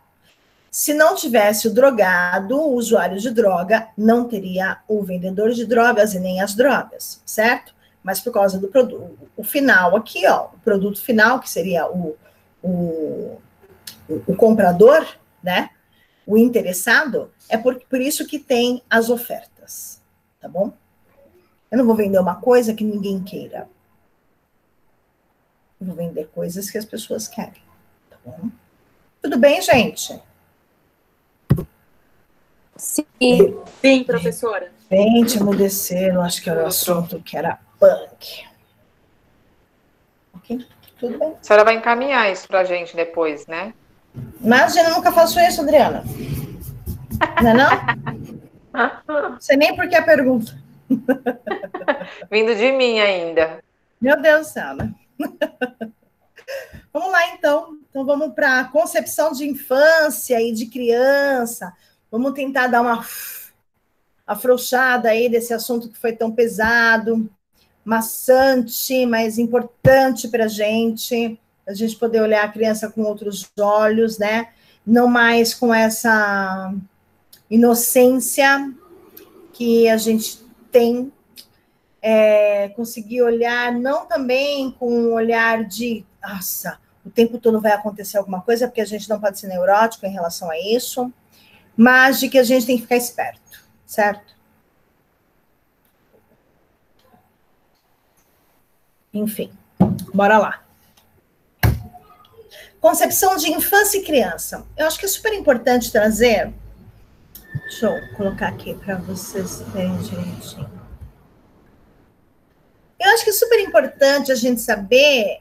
Se não tivesse o drogado, o usuário de droga, não teria o vendedor de drogas e nem as drogas, certo? Mas por causa do produto, o final aqui, ó, o produto final, que seria o comprador, né? O interessado, é por isso que tem as ofertas, tá bom? Eu não vou vender uma coisa que ninguém queira. Eu vou vender coisas que as pessoas querem, tá bom? Tudo bem, gente? Sim. Sim, professora. Gente, emudeceram, acho que era o assunto que era punk. Ok? Tudo bem. A senhora vai encaminhar isso pra gente depois, né? Imagina, eu nunca faço isso, Adriana. Não é não? Não sei nem por que a pergunta. Vindo de mim ainda. Meu Deus do céu, né? Vamos lá, então. Então, vamos para a concepção de infância e de criança. Vamos tentar dar uma afrouxada aí desse assunto que foi tão pesado, maçante, mas importante para a gente poder olhar a criança com outros olhos, né? Não mais com essa inocência que a gente tem, conseguir olhar, não também com um olhar de, nossa, o tempo todo vai acontecer alguma coisa, porque a gente não pode ser neurótico em relação a isso, mas de que a gente tem que ficar esperto, certo? Enfim, bora lá. Concepção de infância e criança. Eu acho que é super importante trazer. Deixa eu colocar aqui para vocês verem direitinho. Eu acho que é super importante a gente saber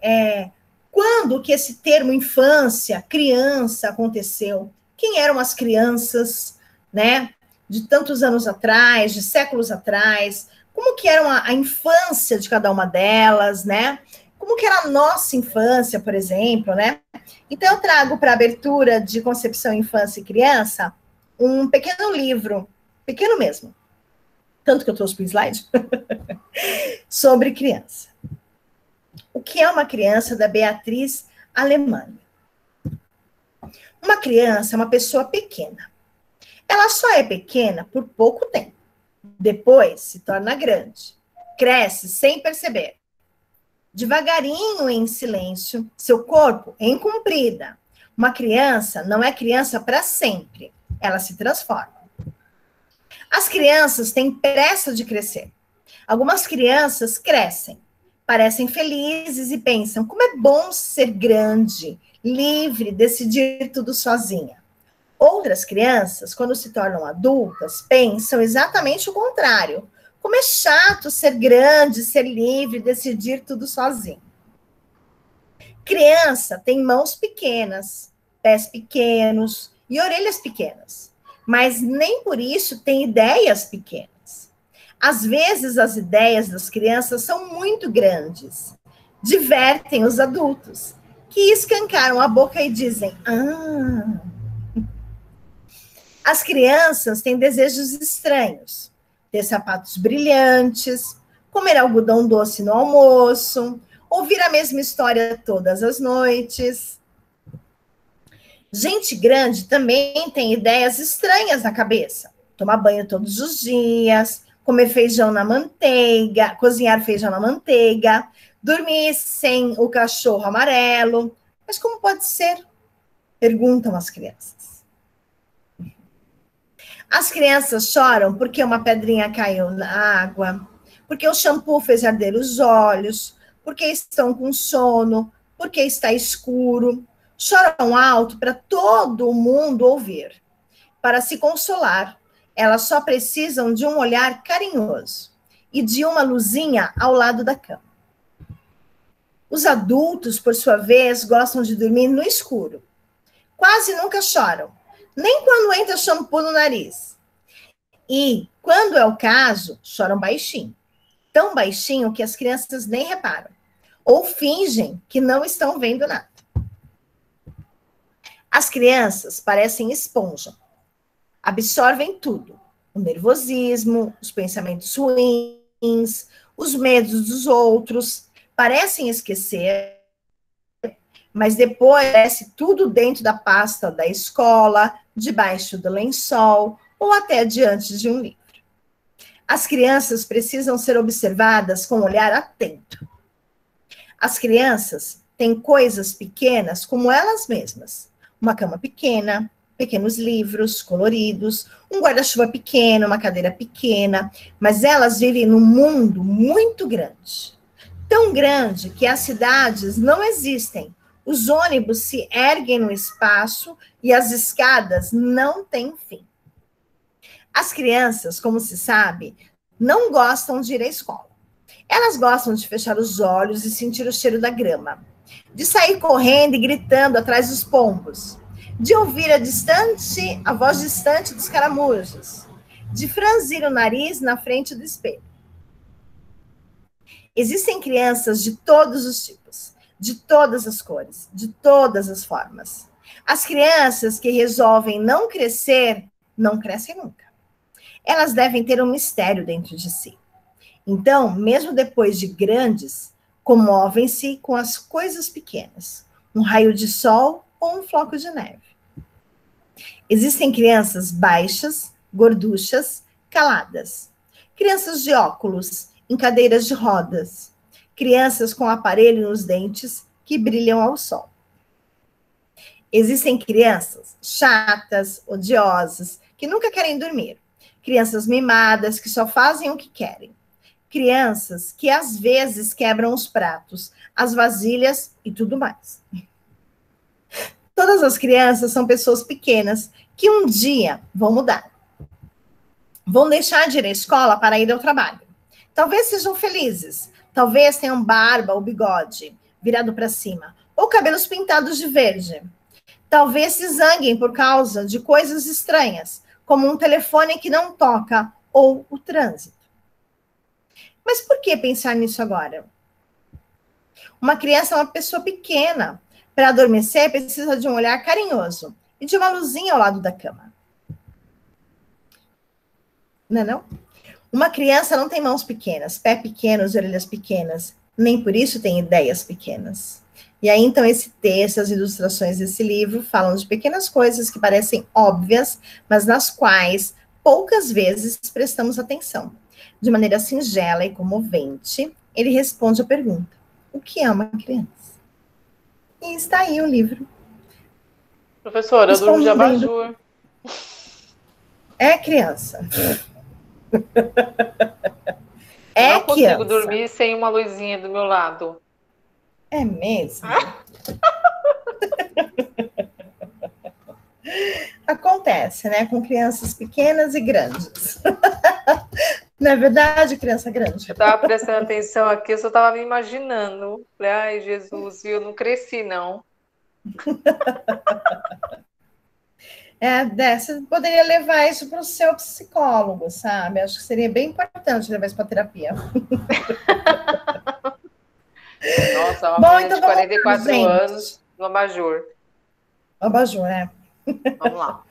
quando que esse termo infância, criança aconteceu. Quem eram as crianças, né? De tantos anos atrás, de séculos atrás. Como que era a infância de cada uma delas, né? Como que era a nossa infância, por exemplo, né? Então, eu trago para a abertura de Concepção Infância e Criança um pequeno livro, pequeno mesmo, tanto que eu trouxe para o slide, sobre criança. O que é uma criança, da Beatriz Alemanha. Uma criança é uma pessoa pequena. Ela só é pequena por pouco tempo. Depois se torna grande. Cresce sem perceber. Devagarinho, em silêncio, seu corpo em comprida. Uma criança não é criança para sempre. Ela se transforma. As crianças têm pressa de crescer. Algumas crianças crescem, parecem felizes e pensam como é bom ser grande, livre, decidir tudo sozinha. Outras crianças, quando se tornam adultas, pensam exatamente o contrário. Como é chato ser grande, ser livre, decidir tudo sozinho. Criança tem mãos pequenas, pés pequenos e orelhas pequenas, mas nem por isso tem ideias pequenas. Às vezes, as ideias das crianças são muito grandes, divertem os adultos, que escancaram a boca e dizem, ah... As crianças têm desejos estranhos, ter sapatos brilhantes, comer algodão doce no almoço, ouvir a mesma história todas as noites. Gente grande também tem ideias estranhas na cabeça. Tomar banho todos os dias, comer feijão na manteiga, cozinhar feijão na manteiga, dormir sem o cachorro amarelo. Mas como pode ser? Perguntam as crianças. As crianças choram porque uma pedrinha caiu na água, porque o shampoo fez arder os olhos, porque estão com sono, porque está escuro. Choram alto para todo mundo ouvir. Para se consolar, elas só precisam de um olhar carinhoso e de uma luzinha ao lado da cama. Os adultos, por sua vez, gostam de dormir no escuro. Quase nunca choram, nem quando entra shampoo no nariz. E, quando é o caso, choram baixinho. Tão baixinho que as crianças nem reparam. Ou fingem que não estão vendo nada. As crianças parecem esponja. Absorvem tudo. O nervosismo, os pensamentos ruins, os medos dos outros. Parecem esquecer, mas depois desce tudo dentro da pasta da escola, debaixo do lençol ou até diante de um livro. As crianças precisam ser observadas com um olhar atento. As crianças têm coisas pequenas como elas mesmas. Uma cama pequena, pequenos livros coloridos, um guarda-chuva pequeno, uma cadeira pequena, mas elas vivem num mundo muito grande. Tão grande que as cidades não existem. Os ônibus se erguem no espaço e as escadas não têm fim. As crianças, como se sabe, não gostam de ir à escola. Elas gostam de fechar os olhos e sentir o cheiro da grama, de sair correndo e gritando atrás dos pombos, de ouvir a voz distante dos caramujos, de franzir o nariz na frente do espelho. Existem crianças de todos os tipos, de todas as cores, de todas as formas. As crianças que resolvem não crescer, não crescem nunca. Elas devem ter um mistério dentro de si. Então, mesmo depois de grandes, comovem-se com as coisas pequenas, um raio de sol ou um floco de neve. Existem crianças baixas, gorduchas, caladas. Crianças de óculos, em cadeiras de rodas. Crianças com aparelho nos dentes que brilham ao sol. Existem crianças chatas, odiosas, que nunca querem dormir. Crianças mimadas que só fazem o que querem. Crianças que às vezes quebram os pratos, as vasilhas e tudo mais. Todas as crianças são pessoas pequenas que um dia vão mudar. Vão deixar de ir à escola para ir ao trabalho. Talvez sejam felizes. Talvez tenham barba ou bigode virado para cima. Ou cabelos pintados de verde. Talvez se zanguem por causa de coisas estranhas, como um telefone que não toca ou o trânsito. Mas por que pensar nisso agora? Uma criança é uma pessoa pequena. Para adormecer, precisa de um olhar carinhoso e de uma luzinha ao lado da cama. Não é não? Uma criança não tem mãos pequenas, pés pequenos, orelhas pequenas. nem por isso tem ideias pequenas. E aí, então, esse texto, as ilustrações desse livro falam de pequenas coisas que parecem óbvias, mas nas quais poucas vezes prestamos atenção. De maneira singela e comovente, ele responde a pergunta: o que é uma criança? E está aí o livro. Professora, eu durmo de abajur. É criança. Eu não consigo dormir sem uma luzinha do meu lado. É mesmo? Acontece, né? Com crianças pequenas e grandes. Não é verdade, criança grande? Eu estava prestando atenção aqui, eu só estava me imaginando. Falei, ai, Jesus, eu não cresci, não. Você poderia levar isso para o seu psicólogo, sabe? Acho que seria bem importante levar isso para terapia. Nossa, uma menina de 44 anos no abajur. Abajur, né? Vamos lá.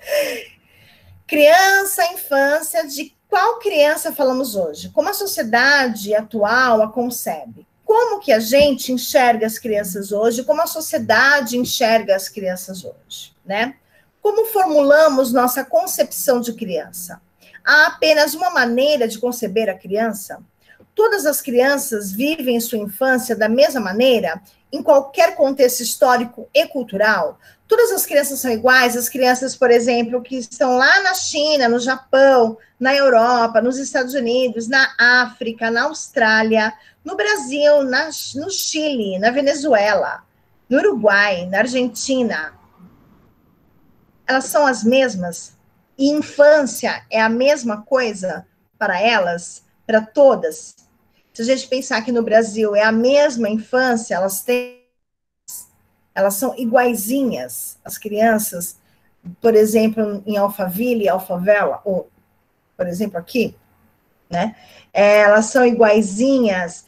Criança, infância, de qual criança falamos hoje? Como a sociedade atual a concebe? Como que a gente enxerga as crianças hoje? Como a sociedade enxerga as crianças hoje, né? Como formulamos nossa concepção de criança? Há apenas uma maneira de conceber a criança? Todas as crianças vivem sua infância da mesma maneira, em qualquer contexto histórico e cultural? Todas as crianças são iguais? As crianças, por exemplo, que estão lá na China, no Japão, na Europa, nos Estados Unidos, na África, na Austrália, no Brasil, no Chile, na Venezuela, no Uruguai, na Argentina, elas são as mesmas? E infância é a mesma coisa para elas, para todas? Se a gente pensar que no Brasil é a mesma infância, elas são iguaizinhas, as crianças, por exemplo, em Alphaville, Alfavela, ou, por exemplo, aqui, né? Elas são iguaizinhas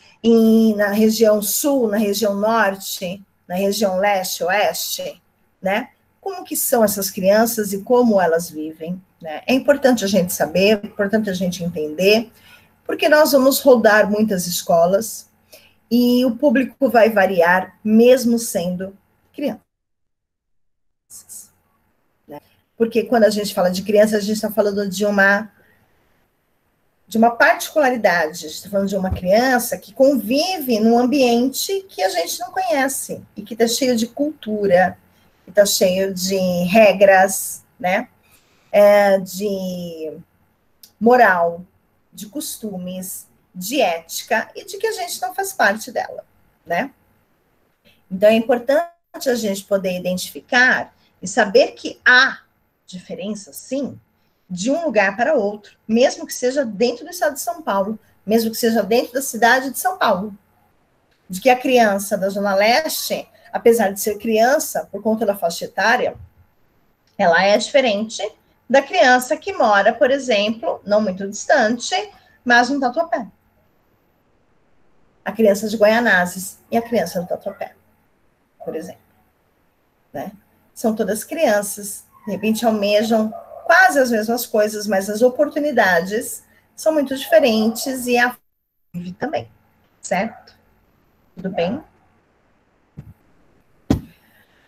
na região sul, na região norte, na região leste, oeste, né? Como que são essas crianças e como elas vivem, né? É importante a gente saber, é importante a gente entender, porque nós vamos rodar muitas escolas e o público vai variar, mesmo sendo crianças. Né? Porque quando a gente fala de criança, a gente está falando de uma particularidade, a gente está falando de uma criança que convive num ambiente que a gente não conhece e que está cheio de cultura, que está cheio de regras, né? De moral, de costumes, de ética, e de que a gente não faz parte dela, né? Então, é importante a gente poder identificar e saber que há diferença, sim, de um lugar para outro, mesmo que seja dentro do estado de São Paulo, mesmo que seja dentro da cidade de São Paulo. De que a criança da Zona Leste, apesar de ser criança, por conta da faixa etária, ela é diferente da criança que mora, por exemplo, não muito distante, mas no Tatuapé. A criança de Guaianazes e a criança do Tatuapé, por exemplo. Né? São todas crianças, de repente almejam quase as mesmas coisas, mas as oportunidades são muito diferentes e a vive também, certo? Tudo bem?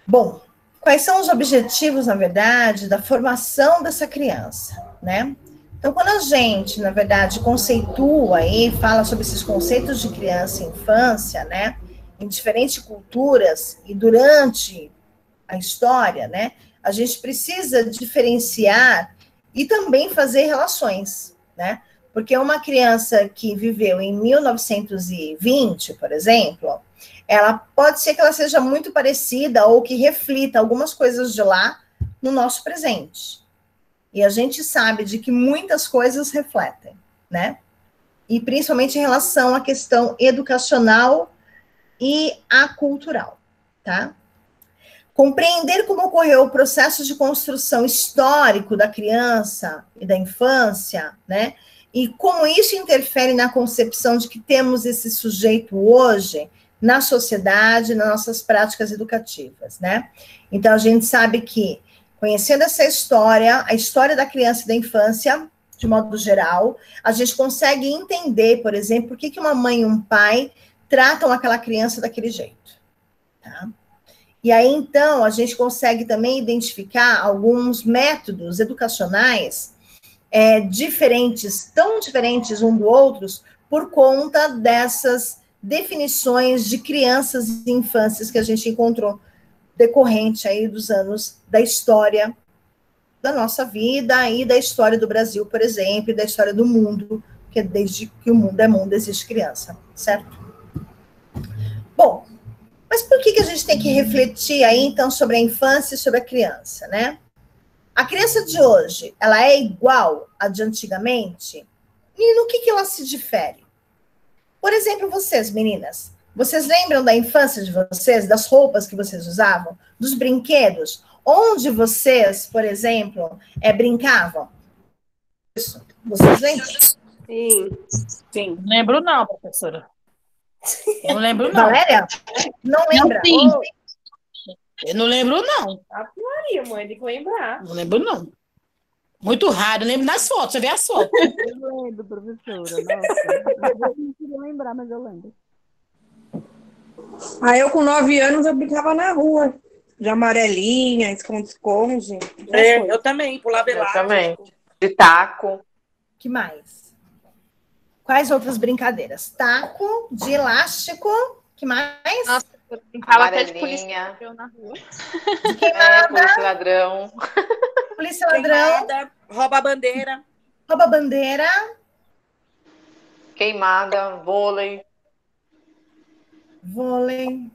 Bom, quais são os objetivos, na verdade, da formação dessa criança, né? Então, quando a gente, na verdade, conceitua e fala sobre esses conceitos de criança e infância, né, em diferentes culturas e durante a história, né, a gente precisa diferenciar e também fazer relações, né? Porque uma criança que viveu em 1920, por exemplo, ela pode ser que ela seja muito parecida ou que reflita algumas coisas de lá no nosso presente. E a gente sabe de que muitas coisas refletem, né? E principalmente em relação à questão educacional e acultural, tá? Compreender como ocorreu o processo de construção histórico da criança e da infância, né? E como isso interfere na concepção de que temos esse sujeito hoje na sociedade, nas nossas práticas educativas, né? Então, a gente sabe que, conhecendo essa história, a história da criança e da infância, de modo geral, a gente consegue entender, por exemplo, por que uma mãe e um pai tratam aquela criança daquele jeito. Tá? E aí, então, a gente consegue também identificar alguns métodos educacionais diferentes, tão diferentes um do outros, por conta dessas definições de crianças e infâncias que a gente encontrou decorrente aí dos anos da história da nossa vida e da história do Brasil, por exemplo, e da história do mundo, porque desde que o mundo é mundo existe criança, certo? Bom, mas por que a gente tem que refletir aí, então, sobre a infância e sobre a criança, né? A criança de hoje, ela é igual à de antigamente? E no que ela se difere? Por exemplo, vocês, meninas, vocês lembram da infância de vocês, das roupas que vocês usavam, dos brinquedos? Onde vocês, por exemplo, brincavam? Isso. Vocês lembram? Sim. Sim. Não lembro não, professora. Eu não lembro não. Valéria? Não lembra? Não, Eu não lembro não. A Maria, mãe, tem que lembrar. Não lembro não. Muito raro, eu lembro nas fotos, você vê as fotos. Eu lembro, professora. Nossa, eu não queria lembrar, mas eu lembro. Aí eu com 9 anos eu brincava na rua. De amarelinha, esconde-esconde. Eu também, pulava Eu elástico. também. De taco. Que mais? Quais outras brincadeiras? Taco, de elástico, que mais? Nossa, eu brincava até de polícia Amarelinha. na rua. Polícia ladrão. Polícia ladrão, Queimada, rouba a bandeira. rouba bandeira, Queimada, vôlei. vôlei.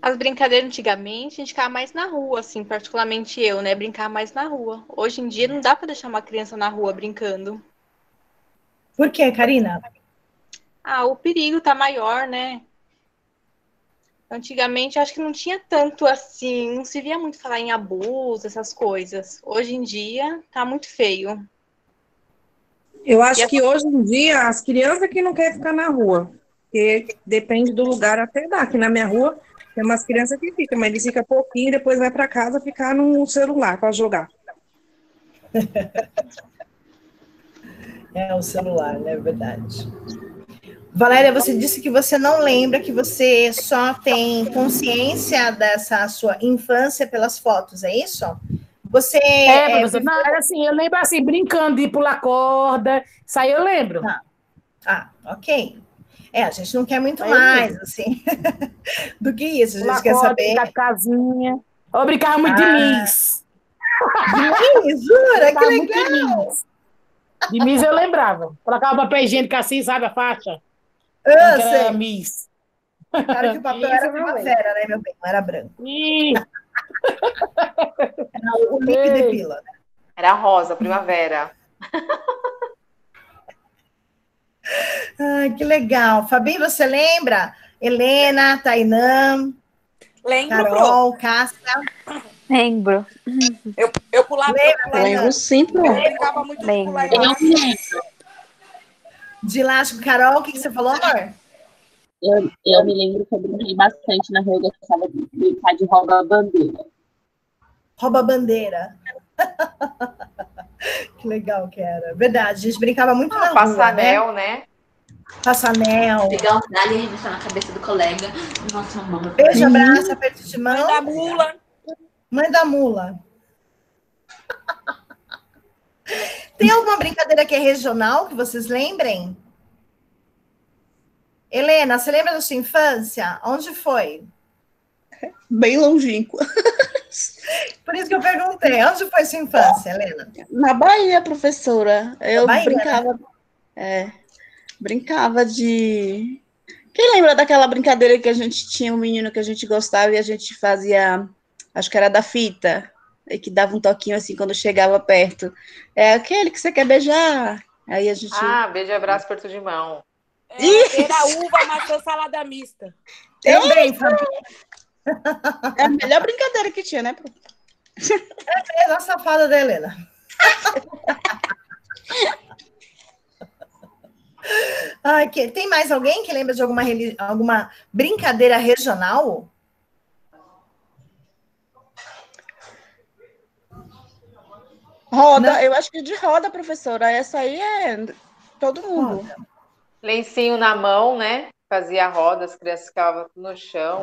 As brincadeiras antigamente, a gente ficava mais na rua, assim, particularmente eu, né? Brincar mais na rua. Hoje em dia não dá pra deixar uma criança na rua brincando. Por quê, Karina? Ah, o perigo tá maior, né? Antigamente, acho que não tinha tanto assim, não se via muito falar em abuso, essas coisas. Hoje em dia, tá muito feio. Eu acho que hoje em dia as crianças que não querem ficar na rua. Porque depende do lugar, até dá. Aqui na minha rua tem umas crianças que ficam, mas eles ficam pouquinho e depois vai para casa ficar no celular para jogar. É o celular, né? É verdade. Valéria, você disse que você não lembra, que você só tem consciência dessa sua infância pelas fotos, é isso? Você. Professor, não, era assim, eu lembro assim, brincando de pular corda, isso aí eu lembro. Ok. A gente não quer muito mais, assim, do que isso. A gente Pular quer corda, saber. brincar de casinha. Eu brincava muito de Miss. Ih, jura? Que Brincava muito de legal! Miss. De Miss eu lembrava. Colocava papel higiênico assim, sabe, a faixa? Eu Que era sei. Miss. Claro que o papel era primavera, né, meu bem? Não era branco. Ih, Era o líquido de pila, né? Era rosa, primavera. Ai, que legal. Fabi, você lembra? Helena, Tainã, lembro, Carol, Cássia. Lembro. Eu pulava. Lembro sim, pô. Eu brincava muito de Lembro. pular Eu elástico. me lembro. De elástico, Carol, o que você falou, amor? Eu me lembro que eu brinquei bastante na rua, eu gostava de brincar de rouba-bandeira. Rouba bandeira. Que legal que era. Verdade, a gente brincava muito na rua, Passanel, né? Passanel. Pegar um galho e arremessar na cabeça do colega. Nossa, mano. Beijo, abraço, aperto de mão. Mãe da mula. Mãe da mula. Tem alguma brincadeira que é regional que vocês lembrem? Helena, você lembra da sua infância? Onde foi? Bem longínqua. Por isso que eu perguntei. Onde foi sua infância, Helena? Na Bahia, professora. Eu Bahia, brincava. Brincava de. Quem lembra daquela brincadeira que a gente tinha um menino que a gente gostava e a gente fazia. Acho que era da fita. E que dava um toquinho assim quando chegava perto. É aquele que você quer beijar. Aí a gente. Beijo, abraço, aperto de mão. Era uva, maçã, salada mista. Também, Fabi. É a melhor brincadeira que tinha, né? É a safada da Helena. Tem mais alguém que lembra de alguma brincadeira regional? Roda, Não. eu acho que de roda, professora. Essa aí é todo mundo. Roda. Lencinho na mão, né? fazia roda, as crianças ficavam no chão.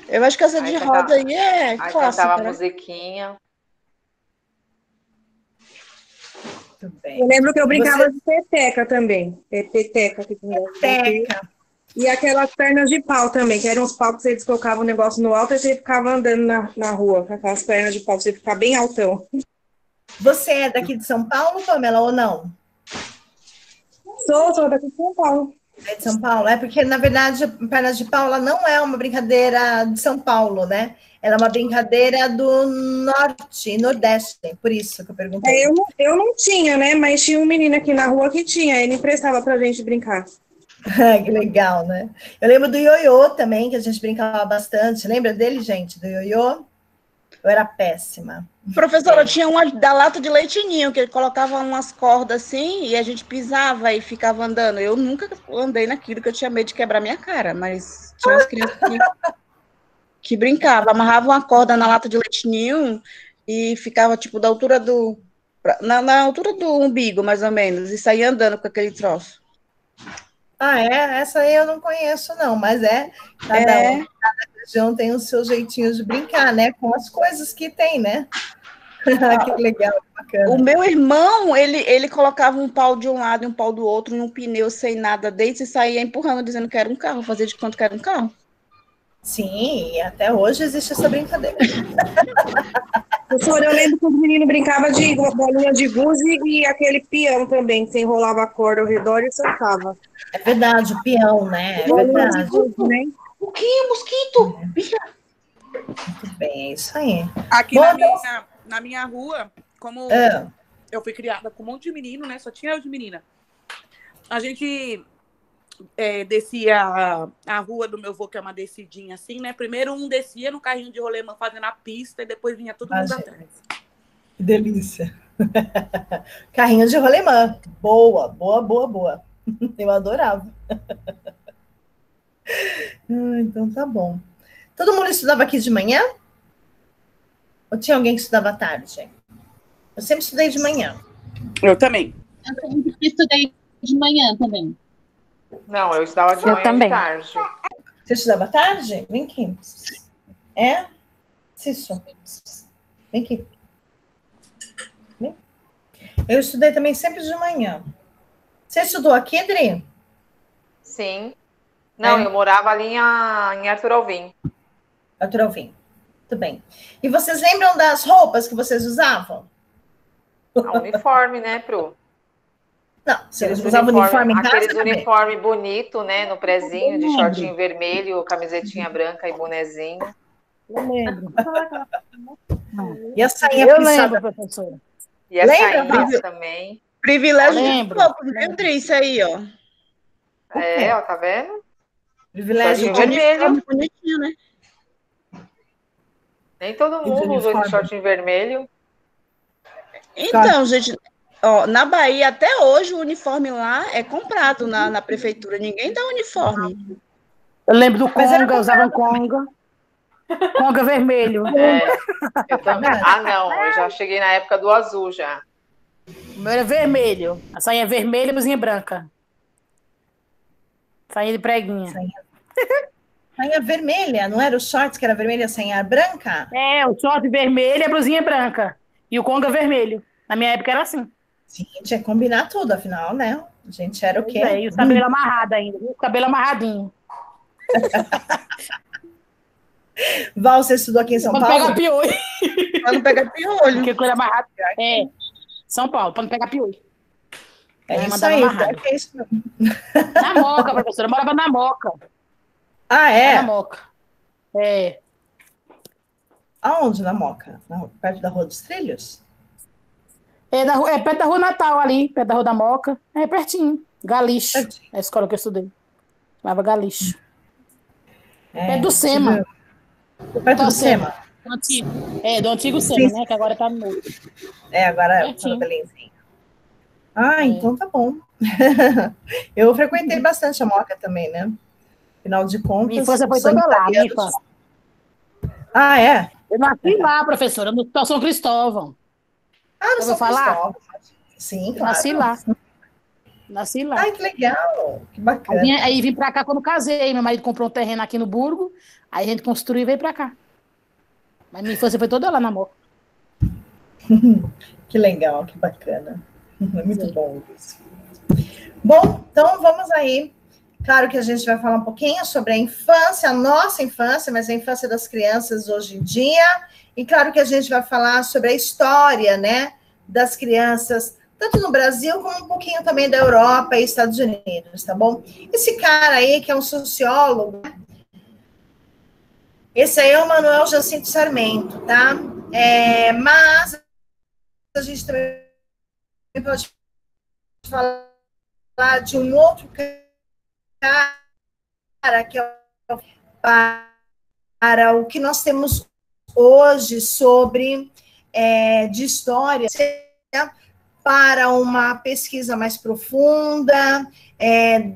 Eu acho que essa de roda aí é Aí clássica, cantava né? musiquinha. Muito bem. Eu lembro que eu brincava de peteca também. Peteca. Peteca. E aquelas pernas de pau também, que eram os pau que vocês colocavam o negócio no alto e você ficava andando na rua com aquelas pernas de pau, pra você ficar bem altão. Você é daqui de São Paulo, Pamela, ou não? Sou daqui de São Paulo. É de São Paulo? É porque, na verdade, pernas de pau ela não é uma brincadeira de São Paulo, né? Ela é uma brincadeira do norte e nordeste, por isso que eu perguntei. Eu não tinha, né? Mas tinha um menino aqui na rua que tinha, ele emprestava pra gente brincar. Que legal, né? Eu lembro do ioiô também, que a gente brincava bastante. Lembra dele, gente, do ioiô? Eu era péssima. Professora, tinha uma da lata de leitinho, que ele colocava umas cordas assim, e a gente pisava e ficava andando. Eu nunca andei naquilo, que eu tinha medo de quebrar minha cara, mas tinha umas crianças que brincavam, amarravam uma corda na lata de leitinho e ficava, tipo, da altura na altura do umbigo, mais ou menos, e saía andando com aquele troço. Ah, é? Essa aí eu não conheço, não, mas cada região tem o seu jeitinho de brincar, né? Com as coisas que tem, né? Que legal, bacana. O meu irmão, ele colocava um pau de um lado e um pau do outro num pneu sem nada dentro e saía empurrando, dizendo que era um carro, fazia de conta que era um carro. Sim, e até hoje existe essa brincadeira. Professora, eu lembro que os meninos brincavam de bolinha de gude e aquele peão também, que você enrolava a corda ao redor e soltava. É verdade, o peão, né? É verdade. Mosquito! Muito bem, é isso aí. Aqui na minha rua, como eu fui criada com um monte de menino, né? Só tinha eu de menina. A gente descia a rua do meu avô, que é uma descidinha assim, né? Primeiro um descia no carrinho de rolemã fazendo a pista e depois vinha todo mundo atrás. Que delícia. Carrinho de rolemã. Boa. Eu adorava. Então tá bom. Todo mundo estudava aqui de manhã? Ou tinha alguém que estudava à tarde? Eu sempre estudei de manhã. Eu também. Eu sempre estudei de manhã também. Não, eu estudava de manhã e de tarde. Você estudava à tarde? Vem aqui. É? Isso. Vem aqui. Vem. Eu estudei também sempre de manhã. Você estudou aqui, Dri? Sim. Não, eu morava ali em Arthur Alvim. Arthur Alvim. Muito bem. E vocês lembram das roupas que vocês usavam? O uniforme, né, Pro? Não, vocês usavam uniforme em casa aqueles também? uniforme bonito, né, no prezinho, de shortinho vermelho, camisetinha branca e bonezinho. Eu lembro. E a sainha Eu plissada? lembro, professora. E a sainha também. Privilégio Lembro. de pouco, viu, Dri? Isso aí, ó. Ó, tá vendo? Privilégio Shortinho vermelho. Bonitinho, né? Nem todo mundo usa esse shortinho vermelho. Então, gente, ó, na Bahia, até hoje, o uniforme lá é comprado na prefeitura. Ninguém dá uniforme. Eu lembro do Conga, usavam Conga. Conga vermelho. Eu também. Ah, não, eu já cheguei na época do azul já. O meu era vermelho. A sainha vermelha e a blusinha branca. Sainha de preguinha. Sainha vermelha, não era o shorts que era vermelho e a sainha branca? É, o short vermelho e a blusinha branca. E o Conga vermelho. Na minha época era assim. Sim, tinha que combinar tudo, afinal, né? A gente era o quê? E o cabelo amarrado ainda. O cabelo amarradinho. Val, você estudou aqui em São Paulo? Paulo? Pega piolho. Pra não pegar piolho. Porque coisa amarrada. É. São Paulo, pra não pegar piolho. É isso aí. É isso. Na Moca, professora. Eu morava na Moca. Ah, é? Na Moca. É. Aonde na Moca? Perto da Rua dos Trilhos? É perto da Rua Natal ali, perto da Rua da Moca. É pertinho. Galixo. É a escola que eu estudei. Chamava Galixo. Perto do SEMA. Perto do SEMA? Do antigo. Do antigo SEMA, né? Que agora tá no novo. Agora é no Belenzinho. Ah, então tá bom. Eu frequentei bastante a Moca também, né? Afinal de contas... Minha infância foi toda lá, minha infância. Ah, é? Eu nasci lá, professora, no São Cristóvão. Ah, no São falar? Cristóvão. Sim, claro. Nasci lá. Nasci lá. Ai, que legal, que bacana. Aí vim pra cá quando casei. Meu marido comprou um terreno aqui no Burgo. Aí a gente construiu e veio pra cá. Mas minha infância foi toda lá na Moca. Que legal, que bacana. Muito bom isso. Bom, então vamos aí. Claro que a gente vai falar um pouquinho sobre a infância, a nossa infância, mas a infância das crianças hoje em dia. E claro que a gente vai falar sobre a história, né, das crianças, tanto no Brasil como um pouquinho também da Europa e Estados Unidos, tá bom? Esse cara aí, que é um sociólogo, esse aí é o Manuel Jacinto Sarmento, tá? Mas a gente também pode falar de um outro cara que é para o que nós temos hoje sobre de história, para uma pesquisa mais profunda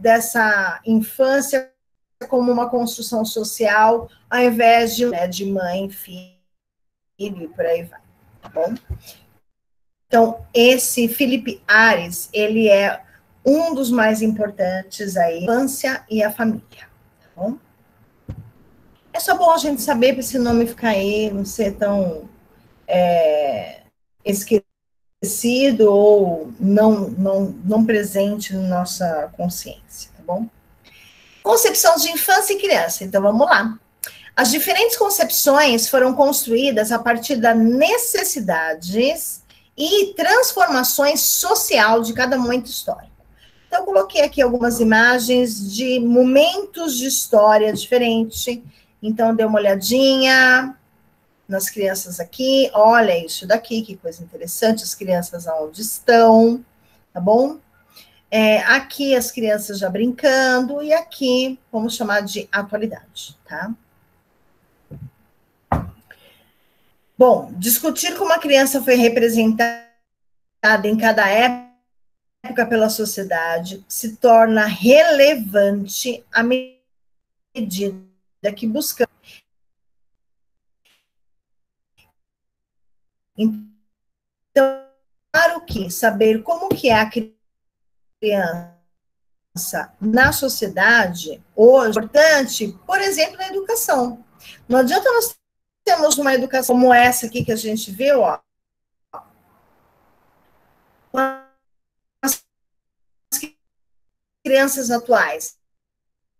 dessa infância como uma construção social, ao invés de mãe, filho e por aí vai, tá bom? Então, esse Felipe Ares, ele é um dos mais importantes aí, a infância e a família, tá bom? É só bom a gente saber para esse nome ficar aí, não ser tão esquecido ou não presente na nossa consciência, tá bom? Concepção de infância e criança, então vamos lá. As diferentes concepções foram construídas a partir das necessidades e transformações social de cada momento histórico. Então, eu coloquei aqui algumas imagens de momentos de história diferentes. Então, dê uma olhadinha nas crianças aqui. Olha isso daqui, que coisa interessante. As crianças aonde estão, tá bom? Aqui as crianças já brincando. E aqui, vamos chamar de atualidade, tá? Bom, discutir como a criança foi representada em cada época pela sociedade se torna relevante à medida que buscamos. Então, claro que saber como que é a criança na sociedade hoje é importante, por exemplo, na educação. Não adianta nós termos uma educação como essa aqui que a gente viu, ó, as crianças atuais.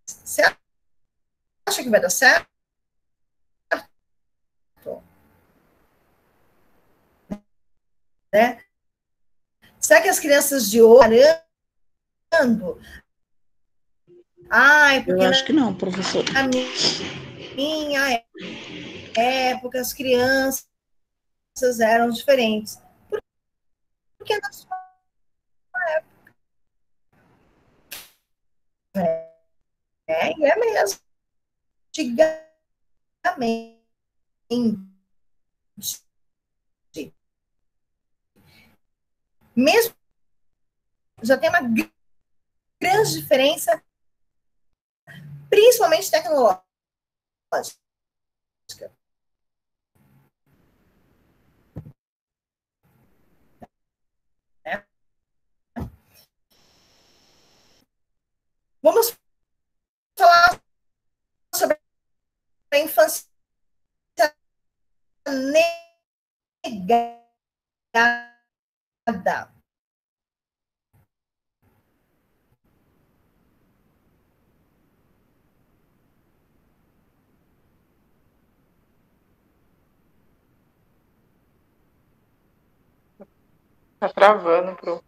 Você acha que vai dar certo? Né? Será que as crianças de hoje porque eu acho que não, professor. Na minha época, as crianças eram diferentes. Porque na sua época. E é mesmo. Antigamente. Mesmo já tem uma grande diferença, principalmente tecnológica. Vamos falar sobre a infância negada. Tá travando, Pro.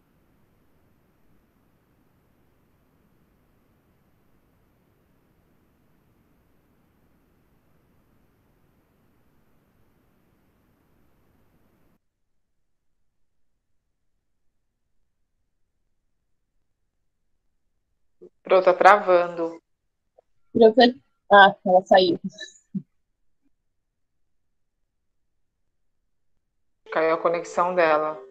Pro, tá travando. Ah, ela saiu. Caiu a conexão dela.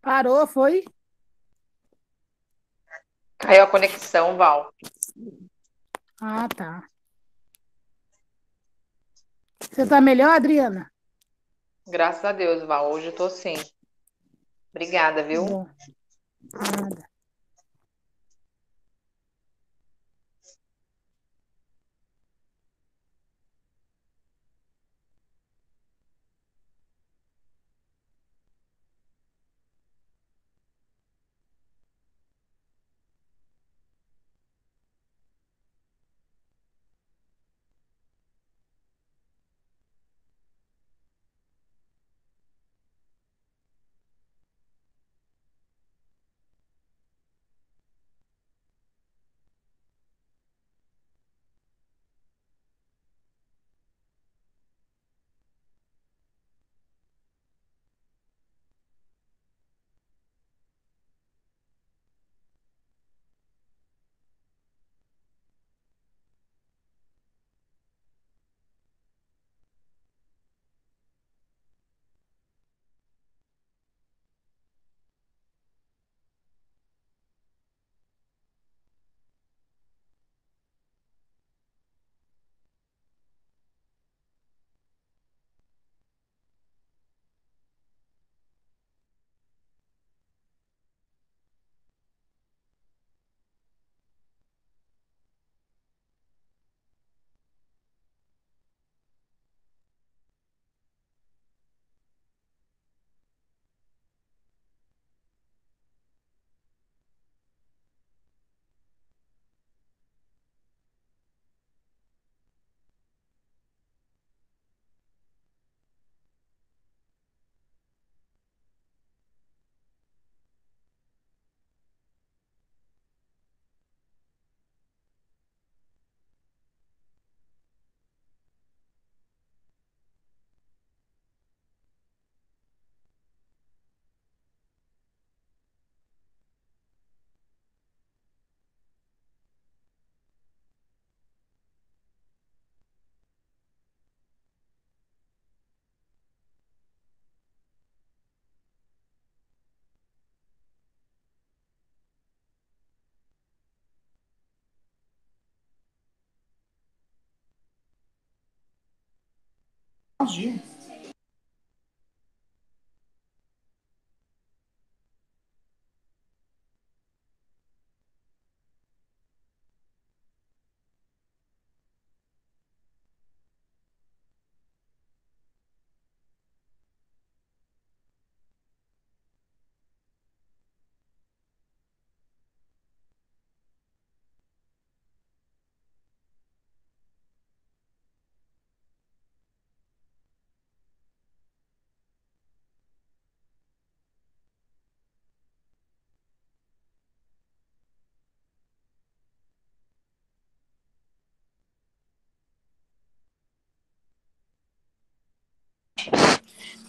Parou, foi? Caiu a conexão, Val. Ah, tá. Você tá melhor, Adriana? Graças a Deus, Val. Hoje eu tô sim. Obrigada, viu? Bom, nada.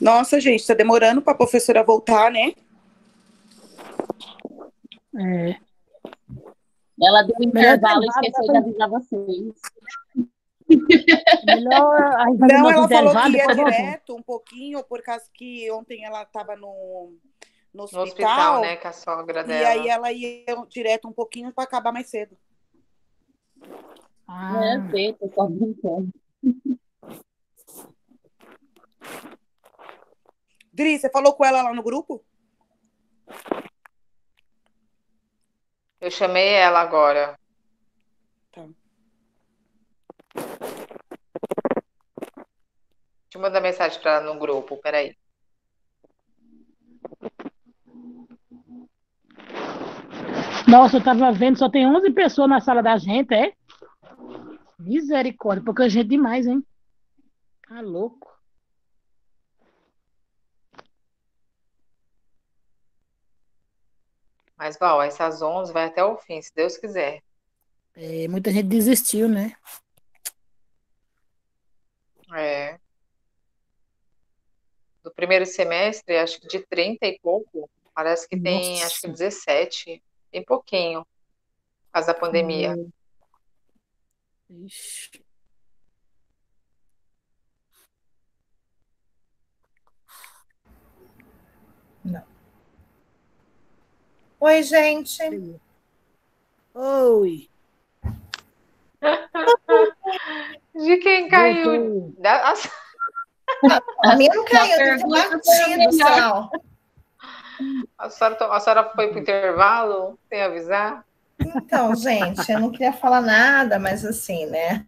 Nossa, gente, tá demorando pra professora voltar, né? É. Ela deu um Melhor intervalo e intervalo, esqueceu de avisar vocês. Melhor a gente fazer Não, nosso ela falou intervalo, que ia depois volta. direto um pouquinho, por causa que ontem ela estava no No hospital, hospital, né? Com a sogra e aí dela. ela ia direto um pouquinho para acabar mais cedo. Eu sei, tô só brincando. Dri, você falou com ela lá no grupo? Eu chamei ela agora. Tá. Deixa eu mandar mensagem para ela no grupo, peraí. Nossa, eu tava vendo, só tem 11 pessoas na sala da gente, é? Misericórdia, pouca gente demais, hein? Tá louco. Mas, Val, essas 11 vai até o fim, se Deus quiser. É, muita gente desistiu, né? É. Do primeiro semestre, acho que de 30 e pouco, parece que tem, acho que Nossa. 17. Tem pouquinho, por causa da pandemia. Ixi. Não. Oi, gente. Oi. De quem caiu? A minha não caiu, deve ter batido o sinal. A senhora foi para o intervalo sem avisar? Então, gente, eu não queria falar nada, mas assim, né?